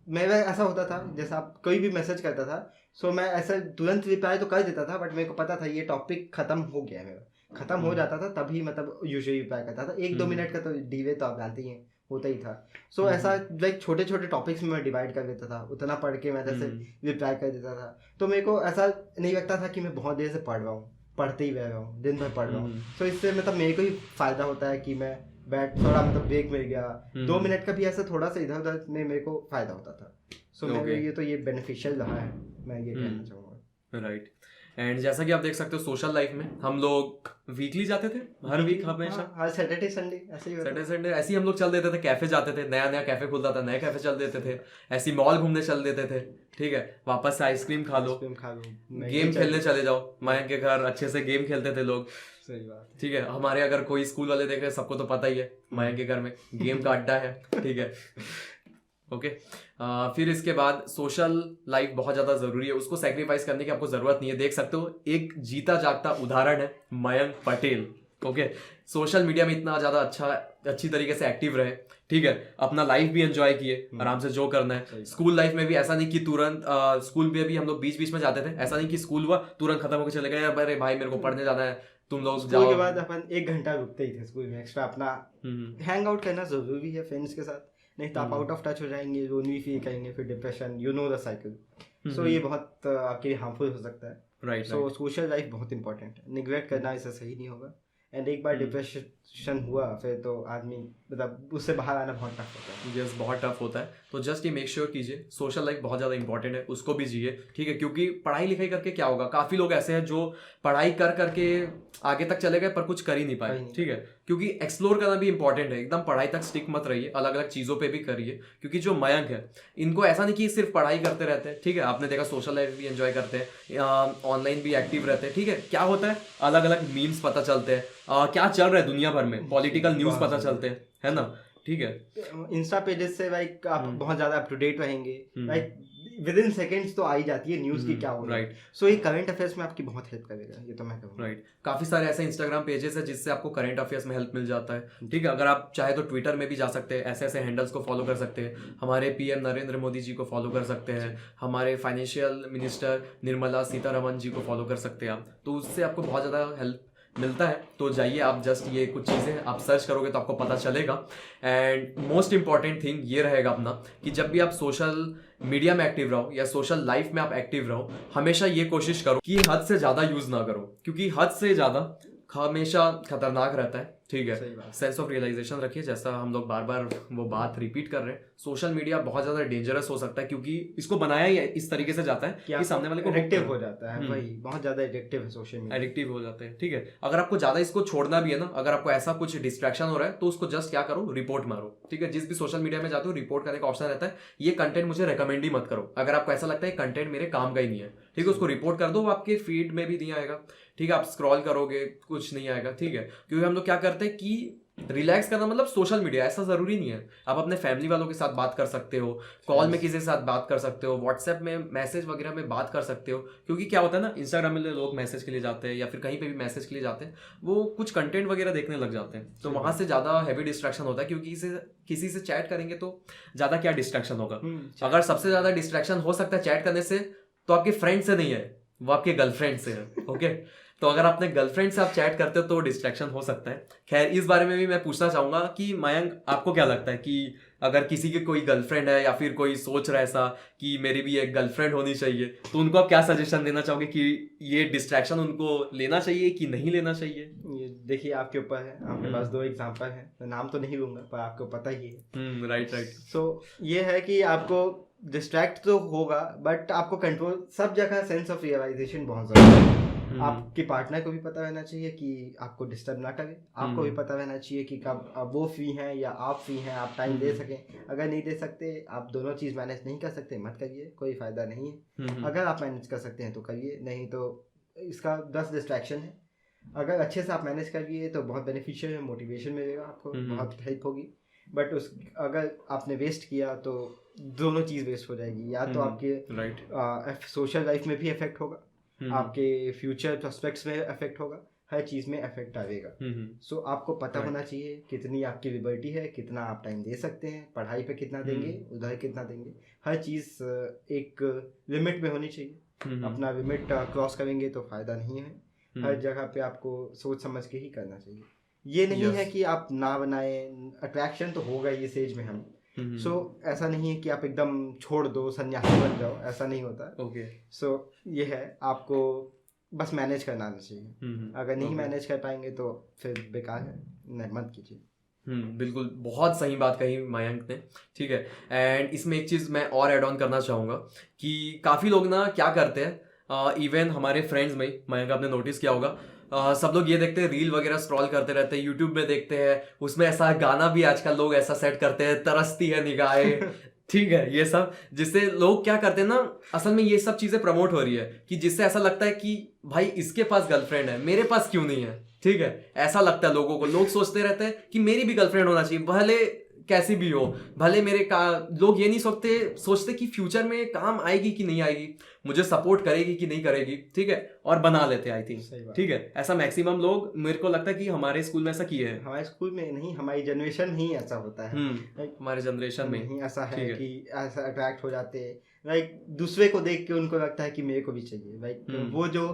मेरा ऐसा होता था जैसा आप कोई भी मैसेज करता था, सो मैं ऐसा तुरंत रिप्लाई तो कर देता था, बट मेरे को पता था ये टॉपिक खत्म हो गया है, मेरा खत्म हो जाता था तभी मतलब यूजुअली रिप्लाई करता था। 1-2 मिनट का तो डिले तो आप जानते ही हैं होता ही था। सो ऐसा लाइक छोटे छोटे टॉपिक्स में मैं डिवाइड कर देता था, उतना पढ़ के मैं जैसे रिप्लाई कर देता था। तो मेरे को ऐसा नहीं लगता था कि मैं बहुत देर से पढ़ रहा हूँ, पढ़ते ही रह रहा हूँ, दिन भर पढ़ रहा हूँ। तो इससे मतलब मेरे को ही फायदा होता है कि मैं बैठ थोड़ा मतलब ब्रेक मिल गया, 2 मिनट का भी ऐसा थोड़ा सा इधर उधर में मेरे को फायदा होता था। सो मेरे लिए तो ये बेनिफिशियल रहा है, मैं ये कहना चाहूँगा। राइट। एंड जैसा कि आप देख सकते हो सोशल लाइफ में हम लोग वीकली जाते थे, हर वीक हमेशा, हर सैटरडे संडे ऐसे ही सैटरडे संडे ऐसे ही हम लोग चल देते थे, कैफे जाते थे, नया नया कैफे खुलता था, नए कैफे चल देते थे, ऐसी मॉल घूमने चल देते थे, ठीक है। वापस से आइसक्रीम खा लो, गेम खेलने चले जाओ। मयंक के घर अच्छे से गेम खेलते थे लोग, सही बात, ठीक है। हमारे अगर कोई स्कूल वाले देख रहे हैं सबको तो पता ही है मयंक के घर में गेम का अड्डा है, ठीक है। ओके फिर इसके बाद सोशल लाइफ बहुत ज़्यादा ज़रूरी है, उसको सेक्रीफाइस करने की आपको ज़रूरत नहीं है। देख सकते हो एक जीता जागता उदाहरण है Mayank Patel. Okay social media में इतना ज़्यादा अच्छी तरीके से एक्टिव रहे, ठीक है, अपना लाइफ भी एंजॉय किए आराम से जो करना है। स्कूल लाइफ में भी ऐसा नहीं कि तुरंत स्कूल में भी हम लोग बीच बीच में जाते थे, ऐसा नहीं कि स्कूल हुआ तुरंत खत्म होकर चले गए, अरे भाई मेरे को पढ़ने जाना है तुम लोग जाओ। के बाद अपन 1 घंटा रुकते ही थे स्कूल में एक्स्ट्रा, अपना हैंग आउट करना जरूरी है फ्रेंड्स के साथ, नहीं तो आप आउट ऑफ टच हो जाएंगे, लोनली फील करेंगे, फिर depression, you know the cycle. So ये बहुत आपके लिए हार्मफुल हो सकता है। राइट। सो सोशल लाइफ बहुत इंपॉर्टेंट है, निग्लेक्ट करना इससे सही नहीं होगा। एंड एक बार डिप्रेशन हुआ फिर तो आदमी मतलब उससे बाहर आना बहुत टफ होता है। यस, बहुत टफ होता है। तो जस्ट ये मेक श्योर कीजिए सोशल लाइफ बहुत ज़्यादा इंपॉर्टेंट है, उसको भी जिए, ठीक है। क्योंकि पढ़ाई लिखाई करके क्या होगा, काफ़ी लोग ऐसे हैं जो पढ़ाई कर करके आगे तक चले गए पर कुछ कर ही नहीं पाए, ठीक है। क्योंकि एक्सप्लोर करना भी इंपॉर्टेंट है, एकदम पढ़ाई तक स्टिक मत रहिए, अलग अलग चीज़ों पे भी करिए। क्योंकि जो मयंक है इनको ऐसा नहीं कि सिर्फ पढ़ाई करते रहते हैं, ठीक है। आपने देखा सोशल लाइफ भी एंजॉय करते हैं, ऑनलाइन भी एक्टिव रहते हैं, ठीक है। क्या होता है, अलग अलग मीम्स पता चलते हैं, क्या चल रहा है दुनिया भर में, पॉलिटिकल न्यूज़ पता चलते हैं, है ना, ठीक है। इंस्टा पेजेस से लाइक आप बहुत ज्यादा अप टू डेट रहेंगे, लाइक विद इन सेकेंड्स तो आ ही जाती है न्यूज़ की क्या हो रहा है। राइट। सो ये करंट अफेयर्स में आपकी बहुत हेल्प करेगा, ये तो मैं कहूँगा। राइट। काफ़ी सारे ऐसे इंस्टाग्राम पेजेस है जिससे आपको करंट अफेयर्स में हेल्प मिल जाता है, ठीक है। अगर आप चाहे तो ट्विटर में भी जा सकते हैं, ऐसे ऐसे हैंडल्स को फॉलो कर सकते हैं। हमारे पीएम नरेंद्र मोदी जी को फॉलो कर सकते हैं, हमारे फाइनेंशियल मिनिस्टर निर्मला सीतारमन जी को फॉलो कर सकते हैं आप, तो उससे आपको बहुत ज़्यादा हेल्प मिलता है। तो जाइए आप, जस्ट ये कुछ चीज़ें आप सर्च करोगे तो आपको पता चलेगा। एंड मोस्ट इंपॉर्टेंट थिंग ये रहेगा अपना कि जब भी आप सोशल मीडिया में एक्टिव रहो या सोशल लाइफ में आप एक्टिव रहो, हमेशा ये कोशिश करो कि हद से ज़्यादा यूज़ ना करो, क्योंकि हद से ज़्यादा हमेशा खतरनाक रहता है, ठीक है। सेंस ऑफ रियलाइजेशन रखिए, जैसा हम लोग बार बार वो बात रिपीट कर रहे हैं। सोशल मीडिया बहुत ज़्यादा डेंजरस हो सकता है क्योंकि इसको बनाया ही इस तरीके से जाता है कि सामने वाले को एडिक्टिव हो जाता है। भाई बहुत ज़्यादा एडिक्टिव है सोशल मीडिया, एडिक्टिव हो जाते हैं, ठीक है। अगर आपको ज़्यादा इसको छोड़ना भी है ना, अगर आपको ऐसा कुछ डिस्ट्रैक्शन हो रहा है तो उसको जस्ट क्या करो, रिपोर्ट मारो, ठीक है। जिस भी सोशल मीडिया में जाते हो रिपोर्ट करने का ऑप्शन रहता है, ये कंटेंट मुझे रेकमेंड ही मत करो। अगर आपको ऐसा लगता है कंटेंट मेरे काम का ही नहीं है, ठीक है, उसको रिपोर्ट कर दो, वो आपके फीड में भी नहीं आएगा, ठीक है। आप स्क्रॉल करोगे कुछ नहीं आएगा, ठीक है। क्योंकि हम लोग क्या करते हैं कि रिलैक्स करना मतलब सोशल मीडिया ऐसा जरूरी नहीं है। आप अपने फैमिली वालों के साथ बात कर सकते हो, कॉल में किसी के साथ बात कर सकते हो, व्हाट्सएप में मैसेज वगैरह में बात कर सकते हो। क्योंकि क्या होता है ना, इंस्टाग्राम में लोग मैसेज के लिए जाते हैं या फिर कहीं पे भी मैसेज के लिए जाते हैं, वो कुछ कंटेंट वगैरह देखने लग जाते हैं, तो वहां से ज्यादा हैवी डिस्ट्रैक्शन होता है। क्योंकि किसी से चैट करेंगे तो ज्यादा क्या डिस्ट्रैक्शन होगा। अगर सबसे ज्यादा डिस्ट्रैक्शन हो सकता है चैट करने से तो आपके फ्रेंड से नहीं है, वो आपके गर्लफ्रेंड से है, ओके। तो अगर अपने गर्लफ्रेंड से आप चैट करते हो तो डिस्ट्रैक्शन हो सकता है। खैर, इस बारे में भी मैं पूछना चाहूंगा कि मयंक, आपको क्या लगता है कि अगर किसी की कोई गर्लफ्रेंड है या फिर कोई सोच रहा है ऐसा कि मेरी भी एक गर्लफ्रेंड होनी चाहिए, तो उनको आप क्या सजेशन देना चाहोगे कि ये डिस्ट्रैक्शन उनको लेना चाहिए कि नहीं लेना चाहिए? ये देखिए आपके ऊपर है, आपके पास 2 एग्जांपल हैं, मैं नाम तो नहीं लूंगा पर आपको पता ही है। राइट। सो ये है कि आपको डिस्ट्रैक्ट तो होगा बट आपको कंट्रोल, सब जगह सेंस ऑफ रियलाइजेशन बहुत जरूरी है। आपके पार्टनर को भी पता रहना चाहिए कि आपको डिस्टर्ब ना करे, आपको भी पता रहना चाहिए कि कब वो फ्री हैं या आप फ्री हैं, आप टाइम दे सकें। अगर नहीं दे सकते, आप दोनों चीज़ मैनेज नहीं कर सकते, मत करिए, कोई फ़ायदा नहीं है। अगर आप मैनेज कर सकते हैं तो करिए, नहीं तो इसका 10 डिस्ट्रैक्शन है। अगर अच्छे से आप मैनेज करिए तो बहुत बेनिफिशियल है, मोटिवेशन मिलेगा आपको, बहुत हेल्प होगी। बट अगर आपने वेस्ट किया तो दोनों चीज़ वेस्ट हो जाएगी, या तो आपके सोशल लाइफ में भी इफेक्ट होगा, आपके फ्यूचर प्रोस्पेक्ट्स में इफेक्ट होगा, हर चीज़ में इफेक्ट आएगा। सो आपको पता होना चाहिए कितनी आपकी लिबर्टी है, कितना आप टाइम दे सकते हैं, पढ़ाई पे कितना देंगे, उधर कितना देंगे, हर चीज़ एक लिमिट में होनी चाहिए। अपना लिमिट क्रॉस करेंगे तो फ़ायदा नहीं है। हर जगह पे आपको सोच समझ के ही करना चाहिए। ये नहीं है कि आप ना बनाए, अट्रैक्शन तो होगा ये एज में हम। सो ऐसा नहीं है कि आप एकदम छोड़ दो, सन्यासी बन जाओ, ऐसा नहीं होता। सो ये है, आपको बस मैनेज करना आना चाहिए। अगर नहीं मैनेज कर पाएंगे तो फिर बेकार है, नहीं, मत कीजिए। बिल्कुल, बहुत सही बात कही मयंक ने, ठीक है। एंड इसमें एक चीज़ मैं और ऐड ऑन करना चाहूँगा कि काफ़ी लोग ना क्या करते हैं, इवन हमारे फ्रेंड्स में, मयंक आपने नोटिस किया होगा, सब लोग ये देखते हैं, रील वगैरह स्क्रॉल करते रहते हैं, यूट्यूब में देखते हैं, उसमें ऐसा गाना भी आजकल लोग ऐसा सेट करते हैं, तरसती है निगाहें, ठीक है, ये सब, जिससे लोग क्या करते हैं ना, असल में ये सब चीज़ें प्रमोट हो रही है कि जिससे ऐसा लगता है कि भाई इसके पास गर्लफ्रेंड है, मेरे पास क्यों नहीं है, ठीक है। ऐसा लगता है लोगों को, लोग सोचते रहते हैं कि मेरी भी गर्लफ्रेंड होना चाहिए, भले कैसी भी हो, भले लोग ये नहीं सोचते कि फ्यूचर में काम आएगी कि नहीं आएगी, मुझे सपोर्ट करेगी कि नहीं करेगी, ठीक है, और बना लेते हैं, आई थिंक, ठीक है। ऐसा मैक्सिमम लोग, मेरे को लगता है कि हमारे स्कूल में ऐसा किए हैं। हमारे स्कूल में नहीं, हमारी जनरेशन में ही ऐसा होता है। हमारे जनरेशन में ही ऐसा है कि ऐसा अट्रैक्ट हो जाते हैं, लाइक दूसरे को देख के उनको लगता है कि मेरे को भी चाहिए, लाइक वो जो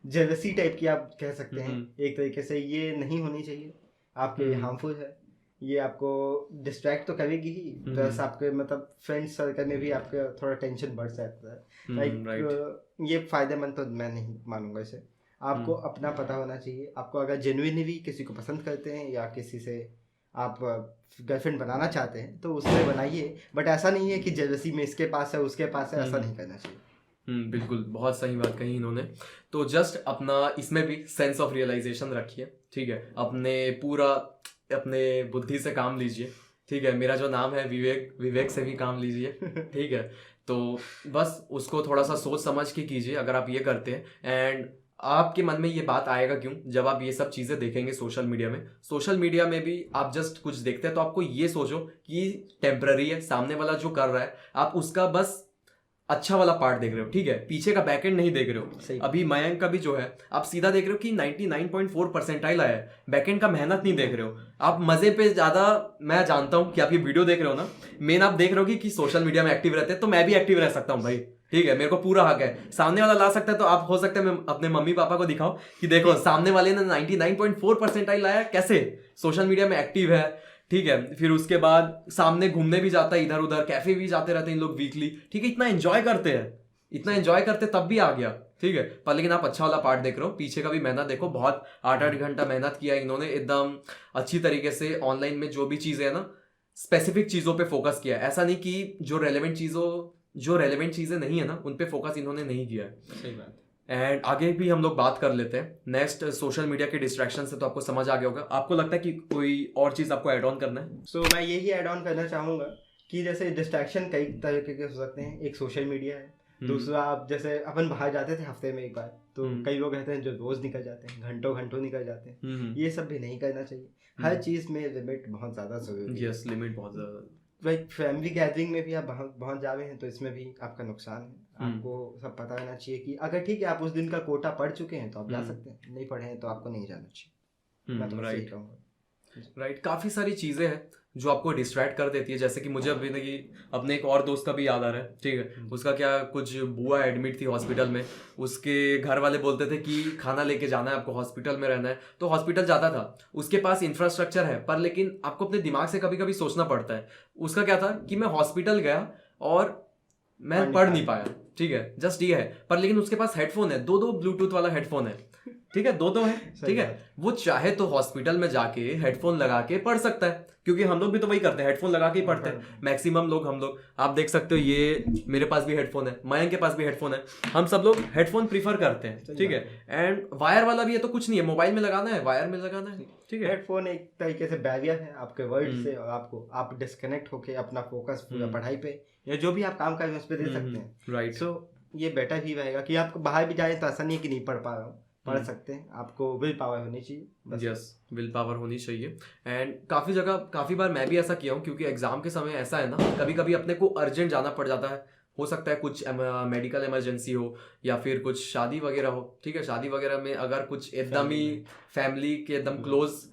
जेलसी टाइप की आप कह सकते हैं एक तरीके से, ये नहीं होनी चाहिए, आपके लिए हार्मफुल है। ये आपको डिस्ट्रैक्ट तो करेगी ही, प्लस आपके मतलब फ्रेंड सर्कल में भी आपका थोड़ा टेंशन बढ़ सकता है। लाइक ये फायदेमंद तो मैं नहीं मानूंगा इसे। आपको अपना पता होना चाहिए। आपको अगर जेन्युइनली किसी को पसंद करते हैं या किसी से आप गर्लफ्रेंड बनाना चाहते हैं तो उससे बनाइए, बट ऐसा नहीं है कि जेलसी में इसके पास है उसके पास है, ऐसा नहीं करना चाहिए। बिल्कुल, बहुत सही बात कही इन्होंने। तो जस्ट अपना इसमें भी सेंस ऑफ रियलाइजेशन रखिए, ठीक है, अपने बुद्धि से काम लीजिए, ठीक है। मेरा जो नाम है विवेक से भी काम लीजिए, ठीक है। तो बस उसको थोड़ा सा सोच समझ के कीजिए अगर आप ये करते हैं। एंड आपके मन में ये बात आएगा क्यों, जब आप ये सब चीज़ें देखेंगे सोशल मीडिया में भी आप जस्ट कुछ देखते हैं तो आपको ये सोचो कि टेम्पररी है, सामने वाला जो कर रहा है आप उसका बस अच्छा वाला पार्ट देख रहे हो, ठीक है, पीछे का बैकएंड नहीं देख रहे हो। अभी मयंक का भी जो है आप सीधा देख रहे हो कि 99.4 परसेंटाइल आया है, बैकएंड का मेहनत नहीं देख रहे हो आप। मजे पे ज्यादा, मैं जानता हूँ कि आप ये वीडियो देख रहे हो ना, मेन आप देख रहे हो कि सोशल मीडिया में एक्टिव रहते हैं, तो मैं भी एक्टिव रह सकता हूँ भाई, ठीक है, मेरे को पूरा हक है। सामने वाला ला सकता है तो आप हो सकता है अपने मम्मी पापा को दिखाओ कि देखो सामने वाले ने 99.4 परसेंटाइल लाया, कैसे कैसे मीडिया में एक्टिव है, ठीक है। फिर उसके बाद सामने घूमने भी जाता है, इधर उधर कैफे भी जाते रहते हैं इन लोग वीकली, ठीक है, इतना एंजॉय करते तब भी आ गया, ठीक है। पर लेकिन आप अच्छा वाला पार्ट देख रहे हो, पीछे का भी मेहनत देखो, बहुत 8-8 घंटा मेहनत किया इन्होंने, एकदम अच्छी तरीके से ऑनलाइन में जो भी चीजें है ना, स्पेसिफिक चीजों पे फोकस किया। ऐसा नहीं कि जो रेलेवेंट चीजें नहीं है ना उन पे फोकस इन्होंने नहीं किया है। सही बात। एंड आगे भी हम लोग बात कर लेते हैं नेक्स्ट सोशल मीडिया के डिस्ट्रैक्शन से, तो आपको समझ आ गया होगा। आपको लगता है कि कोई और चीज आपको ऐड ऑन करना है? सो मैं यही ऐड ऑन करना चाहूंगा कि जैसे डिस्ट्रैक्शन कई तरीके के हो सकते हैं। एक सोशल मीडिया है, दूसरा आप जैसे अपन बाहर जाते थे हफ्ते में एक बार, तो कई लोग रहते हैं जो रोज निकल जाते हैं, घंटों निकल जाते हैं, ये सब भी नहीं करना चाहिए। हर चीज में लिमिट बहुत ज्यादा जरूरी है। यस, लिमिट बहुत ज्यादा। लाइक फैमिली गैदरिंग में भी आप बहुत जा रहे हैं तो इसमें भी आपका नुकसान है। आपको सब पता रहना चाहिए कि अगर ठीक है आप उस दिन का कोटा पढ़ चुके हैं तो आप जा सकते हैं, नहीं पढ़े हैं तो आपको नहीं जाना चाहिए। मैं तो सही कहूँगा। राइट, काफी सारी चीजें हैं जो आपको डिस्ट्रैक्ट कर देती है। जैसे कि मुझे अभी अपने एक और दोस्त का भी याद आ रहा है, ठीक है, उसका क्या कुछ बुआ एडमिट थी हॉस्पिटल में, उसके घर वाले बोलते थे कि खाना लेके जाना है आपको, हॉस्पिटल में रहना है, तो हॉस्पिटल जाता था। उसके पास इंफ्रास्ट्रक्चर है पर लेकिन आपको अपने दिमाग से कभी कभी सोचना पड़ता है। उसका क्या था कि मैं हॉस्पिटल गया और मैं पढ़ नहीं पाया, ठीक है, जस्ट ये है। पर लेकिन उसके पास हेडफोन है, 2 ब्लूटूथ वाला हेडफोन है, ठीक है, 2 है, ठीक है। वो चाहे तो हॉस्पिटल में जाके हेडफोन लगा के पढ़ सकता है, क्योंकि हम लोग भी तो वही करते हैं, हेडफोन लगा के ही पढ़ते हैं मैक्सिमम लोग। हम लोग, आप देख सकते हो, ये मेरे पास भी हेडफोन है, मयंक के पास भी हेडफोन है, हम सब लोग हेडफोन प्रीफर करते हैं, ठीक है। एंड वायर वाला भी है तो कुछ नहीं है, मोबाइल में लगाना है, वायर में लगाना है, ठीक है। हेडफोन एक तरीके से बैरियर है आपके वर्ल्ड से, और आपको आप डिस्कनेक्ट होके अपना फोकस पूरा पढ़ाई पे या जो भी आप काम कर रहे हैं उस पर दे सकते हैं। राइट, सो ये बेटर ही रहेगा कि आप बाहर भी जाए तो ऐसा नहीं है कि नहीं पढ़ पा रहा हूँ, पढ़ सकते हैं। आपको विल पावर होनी चाहिए। यस, विल पावर होनी चाहिए। एंड काफ़ी बार मैं भी ऐसा किया हूँ, क्योंकि एग्जाम के समय ऐसा है ना, कभी कभी अपने को अर्जेंट जाना पड़ जाता है। हो सकता है कुछ मेडिकल इमरजेंसी हो या फिर कुछ शादी वगैरह हो, ठीक है। शादी वगैरह में अगर कुछ एकदम ही फैमिली के एकदम क्लोज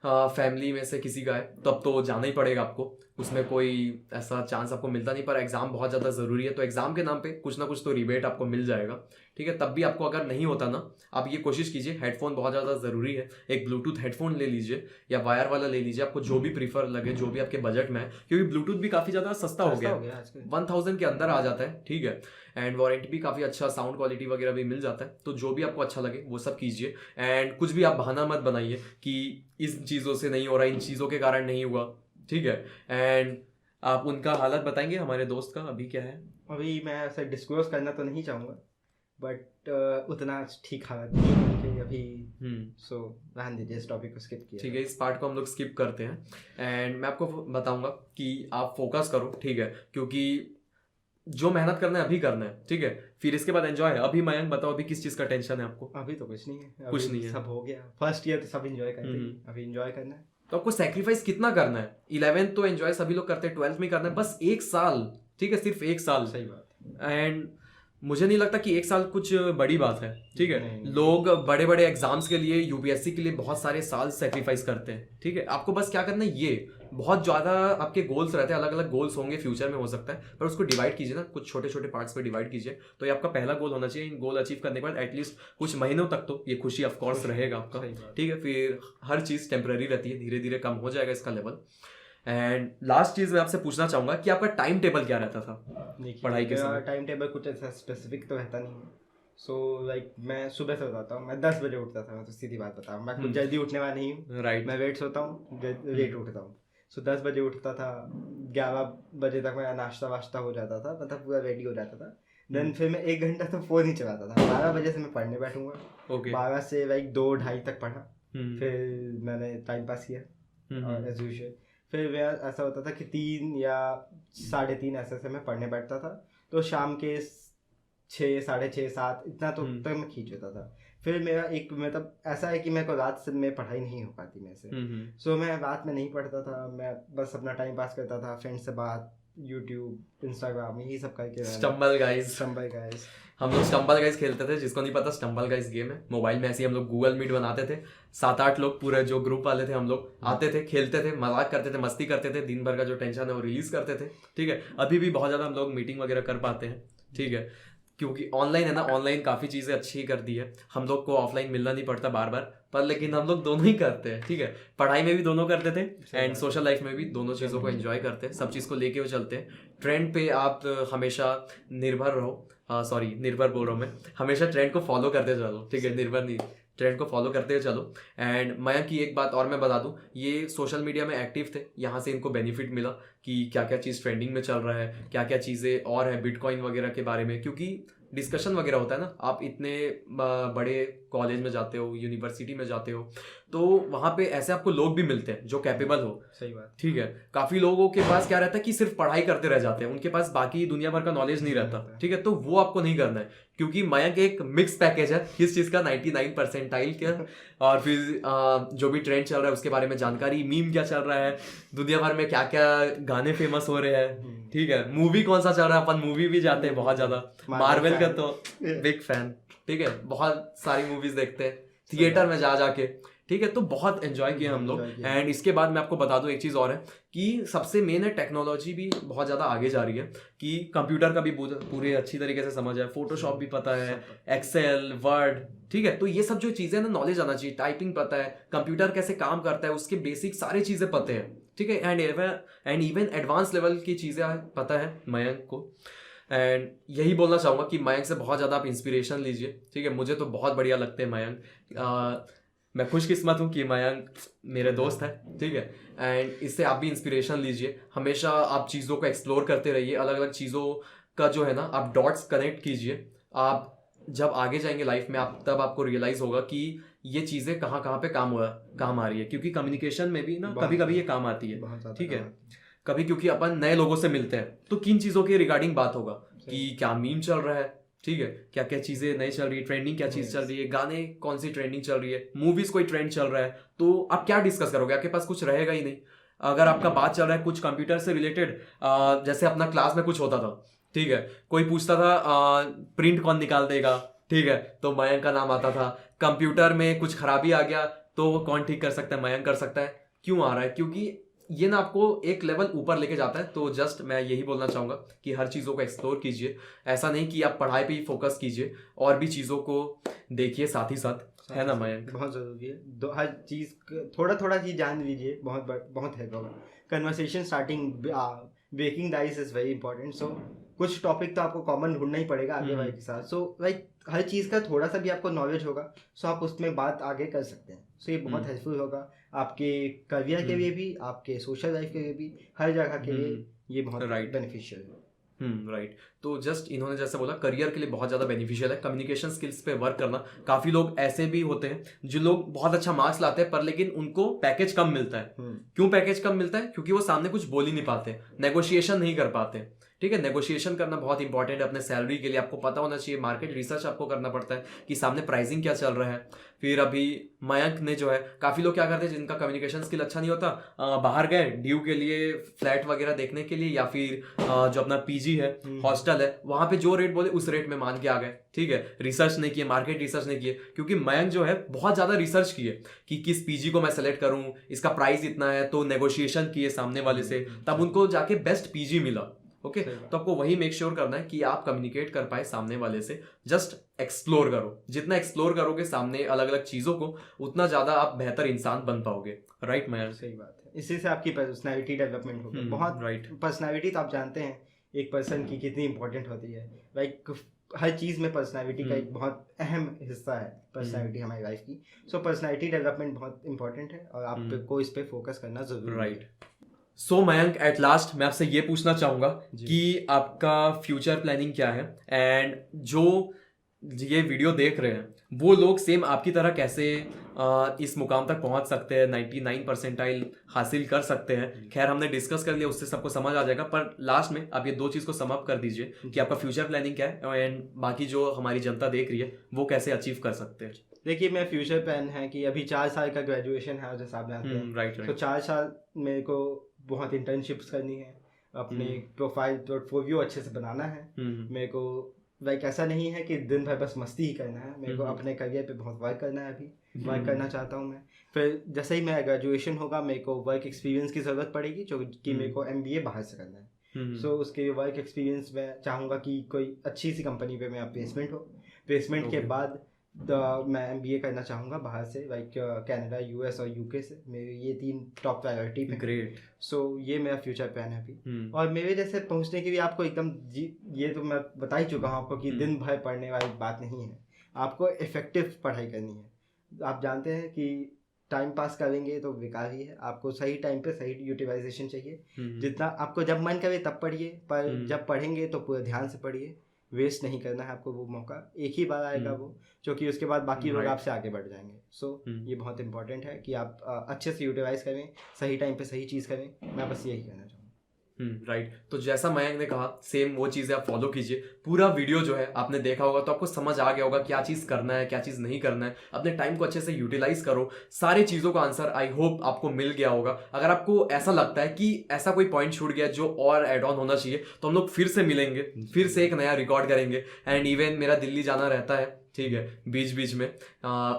फैमिली में से किसी का है तब तो जाना ही पड़ेगा आपको, उसमें कोई ऐसा चांस आपको मिलता नहीं। पर एग्जाम बहुत ज़्यादा ज़रूरी है, तो एग्जाम के नाम पे कुछ ना कुछ तो रिबेट आपको मिल जाएगा, ठीक है। तब भी आपको अगर नहीं होता ना, आप ये कोशिश कीजिए, हेडफोन बहुत ज़्यादा ज़रूरी है। एक ब्लूटूथ हेडफोन ले लीजिए या वायर वाला ले लीजिए, आपको जो भी प्रीफर लगे, जो भी आपके बजट में है, क्योंकि ब्लूटूथ भी काफ़ी ज़्यादा सस्ता हो गया 1000 के अंदर आ जाता है, ठीक है। एंड वारंटी भी काफ़ी अच्छा, साउंड क्वालिटी वगैरह भी मिल जाता है। तो जो भी आपको अच्छा लगे वो सब कीजिए। एंड कुछ भी आप बहाना मत बनाइए कि इस चीज़ों से नहीं हो रहा, इन चीज़ों के कारण नहीं हुआ, ठीक है। एंड आप उनका हालत बताएंगे, हमारे दोस्त का अभी क्या है? अभी मैं ऐसे डिस्क्लोज करना तो नहीं चाहूँगा, बट उतना ठीक हालत नहीं है उनके अभी। सो रहने दीजिए, इस टॉपिक को स्किप किया, ठीक है, इस पार्ट को हम लोग स्किप करते हैं। एंड मैं आपको बताऊंगा कि आप फोकस करो, ठीक है, क्योंकि जो मेहनत करना है अभी करना है, ठीक है, फिर इसके बाद एंजॉय है। अभी मयंक बताओ, अभी किस चीज़ का टेंशन है आपको? अभी तो कुछ नहीं है, कुछ नहीं है, सब हो गया। फर्स्ट ईयर तो सब एंजॉय करते हैं, अभी एंजॉय करना है। तो आपको सेक्रीफाइस कितना करना है? 11th तो एंजॉय सभी लोग करते हैं, 12th में करना है बस 1 साल, ठीक है, सिर्फ 1 साल। सही बात। एंड मुझे नहीं लगता कि 1 साल कुछ बड़ी बात है, ठीक है। लोग बड़े बड़े एग्जाम्स के लिए, यूपीएससी के लिए बहुत सारे साल सेक्रीफाइस करते हैं, ठीक है। आपको बस क्या करना है, ये बहुत ज़्यादा आपके गोल्स रहते हैं, अलग अलग गोल्स होंगे फ्यूचर में हो सकता है, पर उसको डिवाइड कीजिए ना, कुछ छोटे छोटे पार्ट्स में डिवाइड कीजिए, तो ये आपका पहला गोल होना चाहिए। इन गोल अचीव करने के बाद एटलीस्ट कुछ महीनों तक तो ये खुशी ऑफकोर्स रहेगा आपका, ठीक है। फिर हर चीज़ टेम्पररी रहती है, धीरे धीरे कम हो जाएगा इसका लेवल। एंड लास्ट चीज़ मैं आपसे पूछना चाहूँगा कि आपका टाइम टेबल क्या रहता था पढ़ाई के समय? टाइम टेबल कुछ ऐसा स्पेसिफिक तो रहता नहीं है। सो लाइक मैं सुबह से उठाता हूँ, मैं 10 बजे उठता था, मैं तो सीधी बात बताऊँ, मैं कुछ जल्दी उठने वाला नहीं हूँ, राइट। मैं लेट सोता हूँ, लेट उठता हूँ। सो 10 बजे उठता था, 11 बजे तक मेरा नाश्ता वाश्ता हो जाता था, मतलब पूरा रेडी हो जाता था। देन फिर मैं 1 घंटा तो फ़ोन ही चलाता था। 12 बजे से मैं पढ़ने बैठूंगा, 12 से लाइक 2-2:30 तक पढ़ा, फिर मैंने टाइम पास किया और एज यूजुअल। फिर मेरा ऐसा होता था कि 3 या 3:30 ऐसे से मैं पढ़ने बैठता था, तो शाम के 6, 6:30, 7 इतना तो तक मैं खींच होता था। फिर मेरा एक मतलब ऐसा है कि मेरे को रात में पढ़ाई नहीं हो पाती मेरे से, सो मैं रात में नहीं पढ़ता था, मैं बस अपना टाइम पास करता था, फ्रेंड से बात, यूट्यूब, इंस्टाग्राम, यही सब करके। स्टम्बल गाइस, हम लोग स्टम्बल गाइस खेलते थे। जिसको नहीं पता, स्टम्बल गाइस गेम है, मोबाइल में ऐसे ही हम लोग गूगल मीट बनाते थे, 7-8 लोग पूरे जो ग्रुप वाले थे हम लोग आते थे, खेलते थे, मजाक करते थे, मस्ती करते थे, दिन भर का जो टेंशन है वो रिलीज करते थे, ठीक है। अभी भी बहुत ज़्यादा हम लोग मीटिंग वगैरह कर पाते हैं, ठीक है, क्योंकि ऑनलाइन है ना, ऑनलाइन काफ़ी चीज़ें अच्छी कर दी है, हम लोग को ऑफलाइन मिलना नहीं पड़ता बार बार, पर लेकिन हम लोग दोनों ही करते हैं, ठीक है। पढ़ाई में भी दोनों करते थे एंड सोशल लाइफ में भी दोनों चीज़ों को एंजॉय करते हैं, सब चीज़ को लेके वो चलते हैं। ट्रेंड पे आप हमेशा निर्भर रहो, निर्भर बोल रहा हूँ मैं, हमेशा ट्रेंड को फॉलो करते चलो, ठीक है, निर्भर नहीं, ट्रेंड को फॉलो करते चलो। एंड मयंक की एक बात और मैं बता दूं, ये सोशल मीडिया में एक्टिव थे, यहाँ से इनको बेनिफिट मिला कि क्या क्या चीज़ ट्रेंडिंग में चल रहा है, क्या क्या चीज़ें और है बिटकॉइन वगैरह के बारे में, क्योंकि डिस्कशन वगैरह होता है ना, आप इतने बड़े कॉलेज में जाते हो, यूनिवर्सिटी में जाते हो, तो वहाँ पे ऐसे आपको लोग भी मिलते हैं जो कैपेबल हो, सही बात, ठीक है। काफ़ी लोगों के पास क्या रहता है कि सिर्फ पढ़ाई करते रह जाते हैं, उनके पास बाकी दुनिया भर का नॉलेज नहीं रहता, ठीक है, तो वो आपको नहीं करना है, क्योंकि मयंक एक मिक्स पैकेज है इस चीज़ का, 99 परसेंटाइल का, और फिर जो भी ट्रेंड चल रहा है उसके बारे में जानकारी, मीम क्या चल रहा है, दुनिया भर में क्या क्या गाने फेमस हो रहे हैं, ठीक है, मूवी कौन सा चल रहा है, अपन मूवी भी जाते हैं बहुत ज़्यादा, मार्वल का तो बिग फैन, ठीक है, बहुत सारी मूवीज देखते हैं थिएटर में जा जाके, ठीक है, तो बहुत एंजॉय किया हम लोग। एंड इसके बाद मैं आपको बता दूं एक चीज़ और है कि सबसे मेन है, टेक्नोलॉजी भी बहुत ज़्यादा आगे जा रही है, कि कंप्यूटर का भी पूरे अच्छी तरीके से समझ है, फोटोशॉप भी पता है, एक्सेल, वर्ड, ठीक है, तो ये सब जो चीज़ें ना नॉलेज आना चाहिए, टाइपिंग पता है, कंप्यूटर कैसे काम करता है, उसके बेसिक सारी चीज़ें पता है, ठीक है, एंड इवन एडवांस लेवल की चीज़ें पता है मयंक को। एंड यही बोलना चाहूँगा कि मयंक से बहुत ज़्यादा आप इंस्पिरेशन लीजिए, ठीक है, मुझे तो बहुत बढ़िया लगते हैं मयंक, मैं खुशकिस्मत हूँ कि मयंक मेरे दोस्त है, ठीक है, एंड इससे आप भी इंस्पिरेशन लीजिए, हमेशा आप चीज़ों को एक्सप्लोर करते रहिए, अलग अलग चीज़ों का जो है ना आप डॉट्स कनेक्ट कीजिए, आप जब आगे जाएंगे लाइफ में आप तब आपको रियलाइज़ होगा कि ये चीज़ें कहाँ कहाँ पे काम आ रही है, क्योंकि कम्युनिकेशन में भी ना कभी कभी ये काम आती है, ठीक है, कभी क्योंकि अपन नए लोगों से मिलते हैं तो किन चीज़ों के रिगार्डिंग बात होगा कि क्या मीम चल रहा है, ठीक है, क्या क्या चीज़ें नई चल रही है, ट्रेंडिंग क्या चीज़ चल रही है, गाने कौन सी ट्रेंडिंग चल रही है, मूवीज़ कोई ट्रेंड चल रहा है, तो आप क्या डिस्कस करोगे, आपके पास कुछ रहेगा ही नहीं। अगर आपका बात चल रहा है कुछ कंप्यूटर से रिलेटेड, जैसे अपना क्लास में कुछ होता था, ठीक है, कोई पूछता था प्रिंट कौन निकाल देगा, ठीक है, तो मयंक का नाम आता था, कंप्यूटर में कुछ खराबी आ गया तो वो कौन ठीक कर सकता है, मयंक कर सकता है। क्यों आ रहा है, क्योंकि ये ना आपको एक लेवल ऊपर लेके जाता है। तो जस्ट मैं यही बोलना चाहूँगा कि हर चीज़ों को एक्सप्लोर कीजिए, ऐसा नहीं कि आप पढ़ाई पे ही फोकस कीजिए, और भी चीज़ों को देखिए साथ ही साथ, है ना मयंक? बहुत ज़रूरी है, हर चीज़ थोड़ा थोड़ा चीज़ जान लीजिए, बहुत हेल्प होगा। Conversation starting, breaking the ice is very important. So कुछ टॉपिक तो आपको कॉमन ढूंढना ही पड़ेगा आगे वाले के साथ। सो लाइक हर चीज़ का थोड़ा सा भी आपको नॉलेज होगा, सो आप उसमें बात आगे कर सकते हैं। सो ये बहुत हेल्पफुल होगा आपके करियर के लिए भी, आपके सोशल लाइफ के लिए भी, हर जगह के लिए ये बहुत बेनिफिशियल है। राइट। तो जस्ट इन्होंने जैसे बोला करियर के लिए बहुत ज़्यादा बेनिफिशियल है, कम्युनिकेशन स्किल्स पे वर्क करना। काफ़ी लोग ऐसे भी होते हैं जो लोग बहुत अच्छा मार्क्स लाते हैं पर लेकिन उनको पैकेज कम मिलता है। क्यों पैकेज कम मिलता है? क्योंकि वो सामने कुछ बोल ही नहीं पाते, नेगोशिएशन नहीं कर पाते, ठीक ठीक है। नेगोशिएशन करना बहुत इंपॉर्टेंट है अपने सैलरी के लिए, आपको पता होना चाहिए, मार्केट रिसर्च आपको करना पड़ता है कि सामने प्राइसिंग क्या चल रहा है। फिर अभी मयंक ने जो है, काफ़ी लोग क्या करते हैं जिनका कम्युनिकेशन स्किल अच्छा नहीं होता, बाहर गए ड्यू के लिए, फ्लैट वगैरह देखने के लिए, या फिर जो अपना पीजी है, हॉस्टल है, वहाँ पे जो रेट बोले उस रेट में मान के आ गए, ठीक है। रिसर्च नहीं किए, मार्केट रिसर्च नहीं किए, क्योंकि मयंक जो है बहुत ज़्यादा रिसर्च किए कि किस पीजी को मैं सेलेक्ट करूँ, इसका प्राइस इतना है, तो नेगोशिएशन किए सामने वाले से, तब उनको जाके बेस्ट पीजी मिला। ओके, तो आपको वही मेक श्योर करना है कि आप कम्युनिकेट कर पाए सामने वाले से। जस्ट एक्सप्लोर करो, जितना एक्सप्लोर करोगे सामने अलग अलग चीजों को, उतना ज्यादा आप बेहतर इंसान बन पाओगे। राइट मयर? सही बात है, इसी से आपकी पर्सनैलिटी डेवलपमेंट होगी। बहुत राइट। पर्सनैलिटी तो आप जानते हैं एक पर्सन की कितनी इंपॉर्टेंट होती है। लाइक हर चीज़ में पर्सनैलिटी का एक बहुत अहम हिस्सा है, पर्सनैलिटी हमारी लाइफ की। सो पर्सनैलिटी डेवलपमेंट बहुत इंपॉर्टेंट है और आपको इस पे फोकस करना जरूरी है। Right. So Mayank, at last मैं आपसे ये पूछना चाहूंगा कि आपका फ्यूचर प्लानिंग क्या है, एंड जो ये वीडियो देख रहे हैं वो लोग सेम आपकी तरह कैसे इस मुकाम तक पहुंच सकते हैं, 99 परसेंटाइल हासिल कर सकते हैं। खैर हमने डिस्कस कर लिया, उससे सबको समझ आ जाएगा, पर लास्ट में आप ये दो चीज़ को सम अप कर दीजिए कि आपका फ्यूचर प्लानिंग क्या है एंड बाकी जो हमारी जनता देख रही है वो कैसे अचीव कर सकते हैं। देखिए, मैं फ्यूचर प्लान है कि अभी 4 साल का ग्रेजुएशन है जैसा आप जानते हैं। राइट। तो 4 साल मेरे को बहुत इंटर्नशिप्स करनी है, अपने प्रोफाइल पोर्टफोलियो अच्छे से बनाना है। मेरे को लाइक ऐसा नहीं है कि दिन भर बस मस्ती ही करना है, मेरे को अपने करियर पे बहुत वर्क करना है, अभी वर्क करना चाहता हूँ मैं। फिर जैसे ही मेरा ग्रेजुएशन होगा मेरे को वर्क एक्सपीरियंस की ज़रूरत पड़ेगी, जो कि मेरे को MBA बाहर से करना है। सो उसके वर्क एक्सपीरियंस में चाहूँगा कि कोई अच्छी सी कंपनी पे मेरा प्लेसमेंट हो। प्लेसमेंट के बाद मैं MBA करना चाहूँगा बाहर से, लाइक कनाडा, US और UK से। मेरे ये 3 टॉप प्रायोरिटी पे। ग्रेट। सो ये मेरा फ्यूचर प्लान है अभी। और मेरे जैसे पहुँचने के लिए आपको एकदम ये तो मैं बता ही चुका हूँ आपको कि दिन भर पढ़ने वाली बात नहीं है, आपको इफेक्टिव पढ़ाई करनी है। आप जानते हैं कि टाइम पास करेंगे तो बेकार ही है, आपको सही टाइम पे सही यूटिलाइजेशन चाहिए। जितना आपको जब मन करे तब पढ़िए, पर जब पढ़ेंगे तो पूरे ध्यान से पढ़िए, वेस्ट नहीं करना है आपको। वो मौका एक ही बार आएगा वो, क्योंकि उसके बाद बाकी लोग आपसे आगे बढ़ जाएंगे। सो ये बहुत इंपॉर्टेंट है कि आप अच्छे से यूटिलाइज करें, सही टाइम पे सही चीज़ करें। मैं बस यही कहना चाहूँगा। राइट। तो जैसा मयंक ने कहा सेम वो चीज़ें आप फॉलो कीजिए। पूरा वीडियो जो है आपने देखा होगा तो आपको समझ आ गया होगा क्या चीज़ करना है, क्या चीज़ नहीं करना है। अपने टाइम को अच्छे से यूटिलाइज करो। सारे चीज़ों का आंसर आई होप आपको मिल गया होगा। अगर आपको ऐसा लगता है कि ऐसा कोई पॉइंट छूट गया जो और एड ऑन होना चाहिए, तो हम लोग फिर से मिलेंगे, फिर से एक नया रिकॉर्ड करेंगे। एंड इवन मेरा दिल्ली जाना रहता है, ठीक है, बीच बीच में,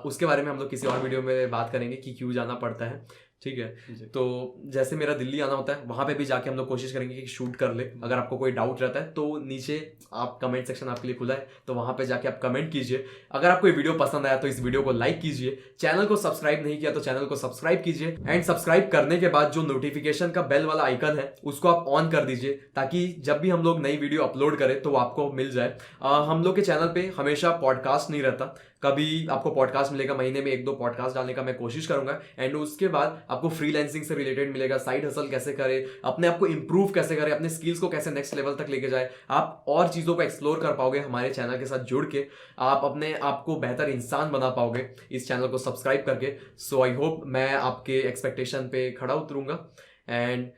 उसके बारे में हम लोग किसी और वीडियो में बात करेंगे कि क्यों जाना पड़ता है, ठीक है। तो जैसे मेरा दिल्ली आना होता है वहाँ पे भी जाके हम लोग कोशिश करेंगे कि शूट कर ले। अगर आपको कोई डाउट रहता है तो नीचे आप कमेंट सेक्शन आपके लिए खुला है, तो वहाँ पे जाके आप कमेंट कीजिए। अगर आपको ये वीडियो पसंद आया तो इस वीडियो को लाइक कीजिए। चैनल को सब्सक्राइब नहीं किया तो चैनल को सब्सक्राइब कीजिए। एंड सब्सक्राइब करने के बाद जो नोटिफिकेशन का बेल वाला आइकन है उसको आप ऑन कर दीजिए, ताकि जब भी हम लोग नई वीडियो अपलोड करें तो आपको मिल जाए। हम लोग के चैनल पे हमेशा पॉडकास्ट नहीं रहता, कभी आपको पॉडकास्ट मिलेगा, महीने में 1-2 पॉडकास्ट डालने का मैं कोशिश करूंगा। एंड उसके बाद आपको फ्रीलांसिंग से रिलेटेड मिलेगा, साइड हसल कैसे करें, अपने आप को इंप्रूव कैसे करें, अपने स्किल्स को कैसे नेक्स्ट लेवल तक लेके जाए। आप और चीज़ों को एक्सप्लोर कर पाओगे हमारे चैनल के साथ जुड़ के, आप अपने आप को बेहतर इंसान बना पाओगे इस चैनल को सब्सक्राइब करके। सो आई होप मैं आपके एक्सपेक्टेशन पे खड़ा उतरूंगा। And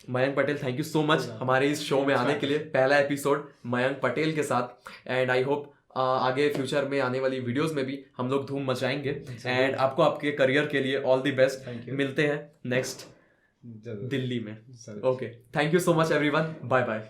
Mayank Patel, thank you so much हमारे इस शो में आने के लिए। पहला एपिसोड मयंक पटेल के साथ। एंड आई होप आगे फ्यूचर में आने वाली वीडियोस में भी हम लोग धूम मचाएंगे। एंड आपको आपके करियर के लिए ऑल द बेस्ट। मिलते हैं नेक्स्ट दिल्ली में। Okay, thank you so much everyone, bye bye.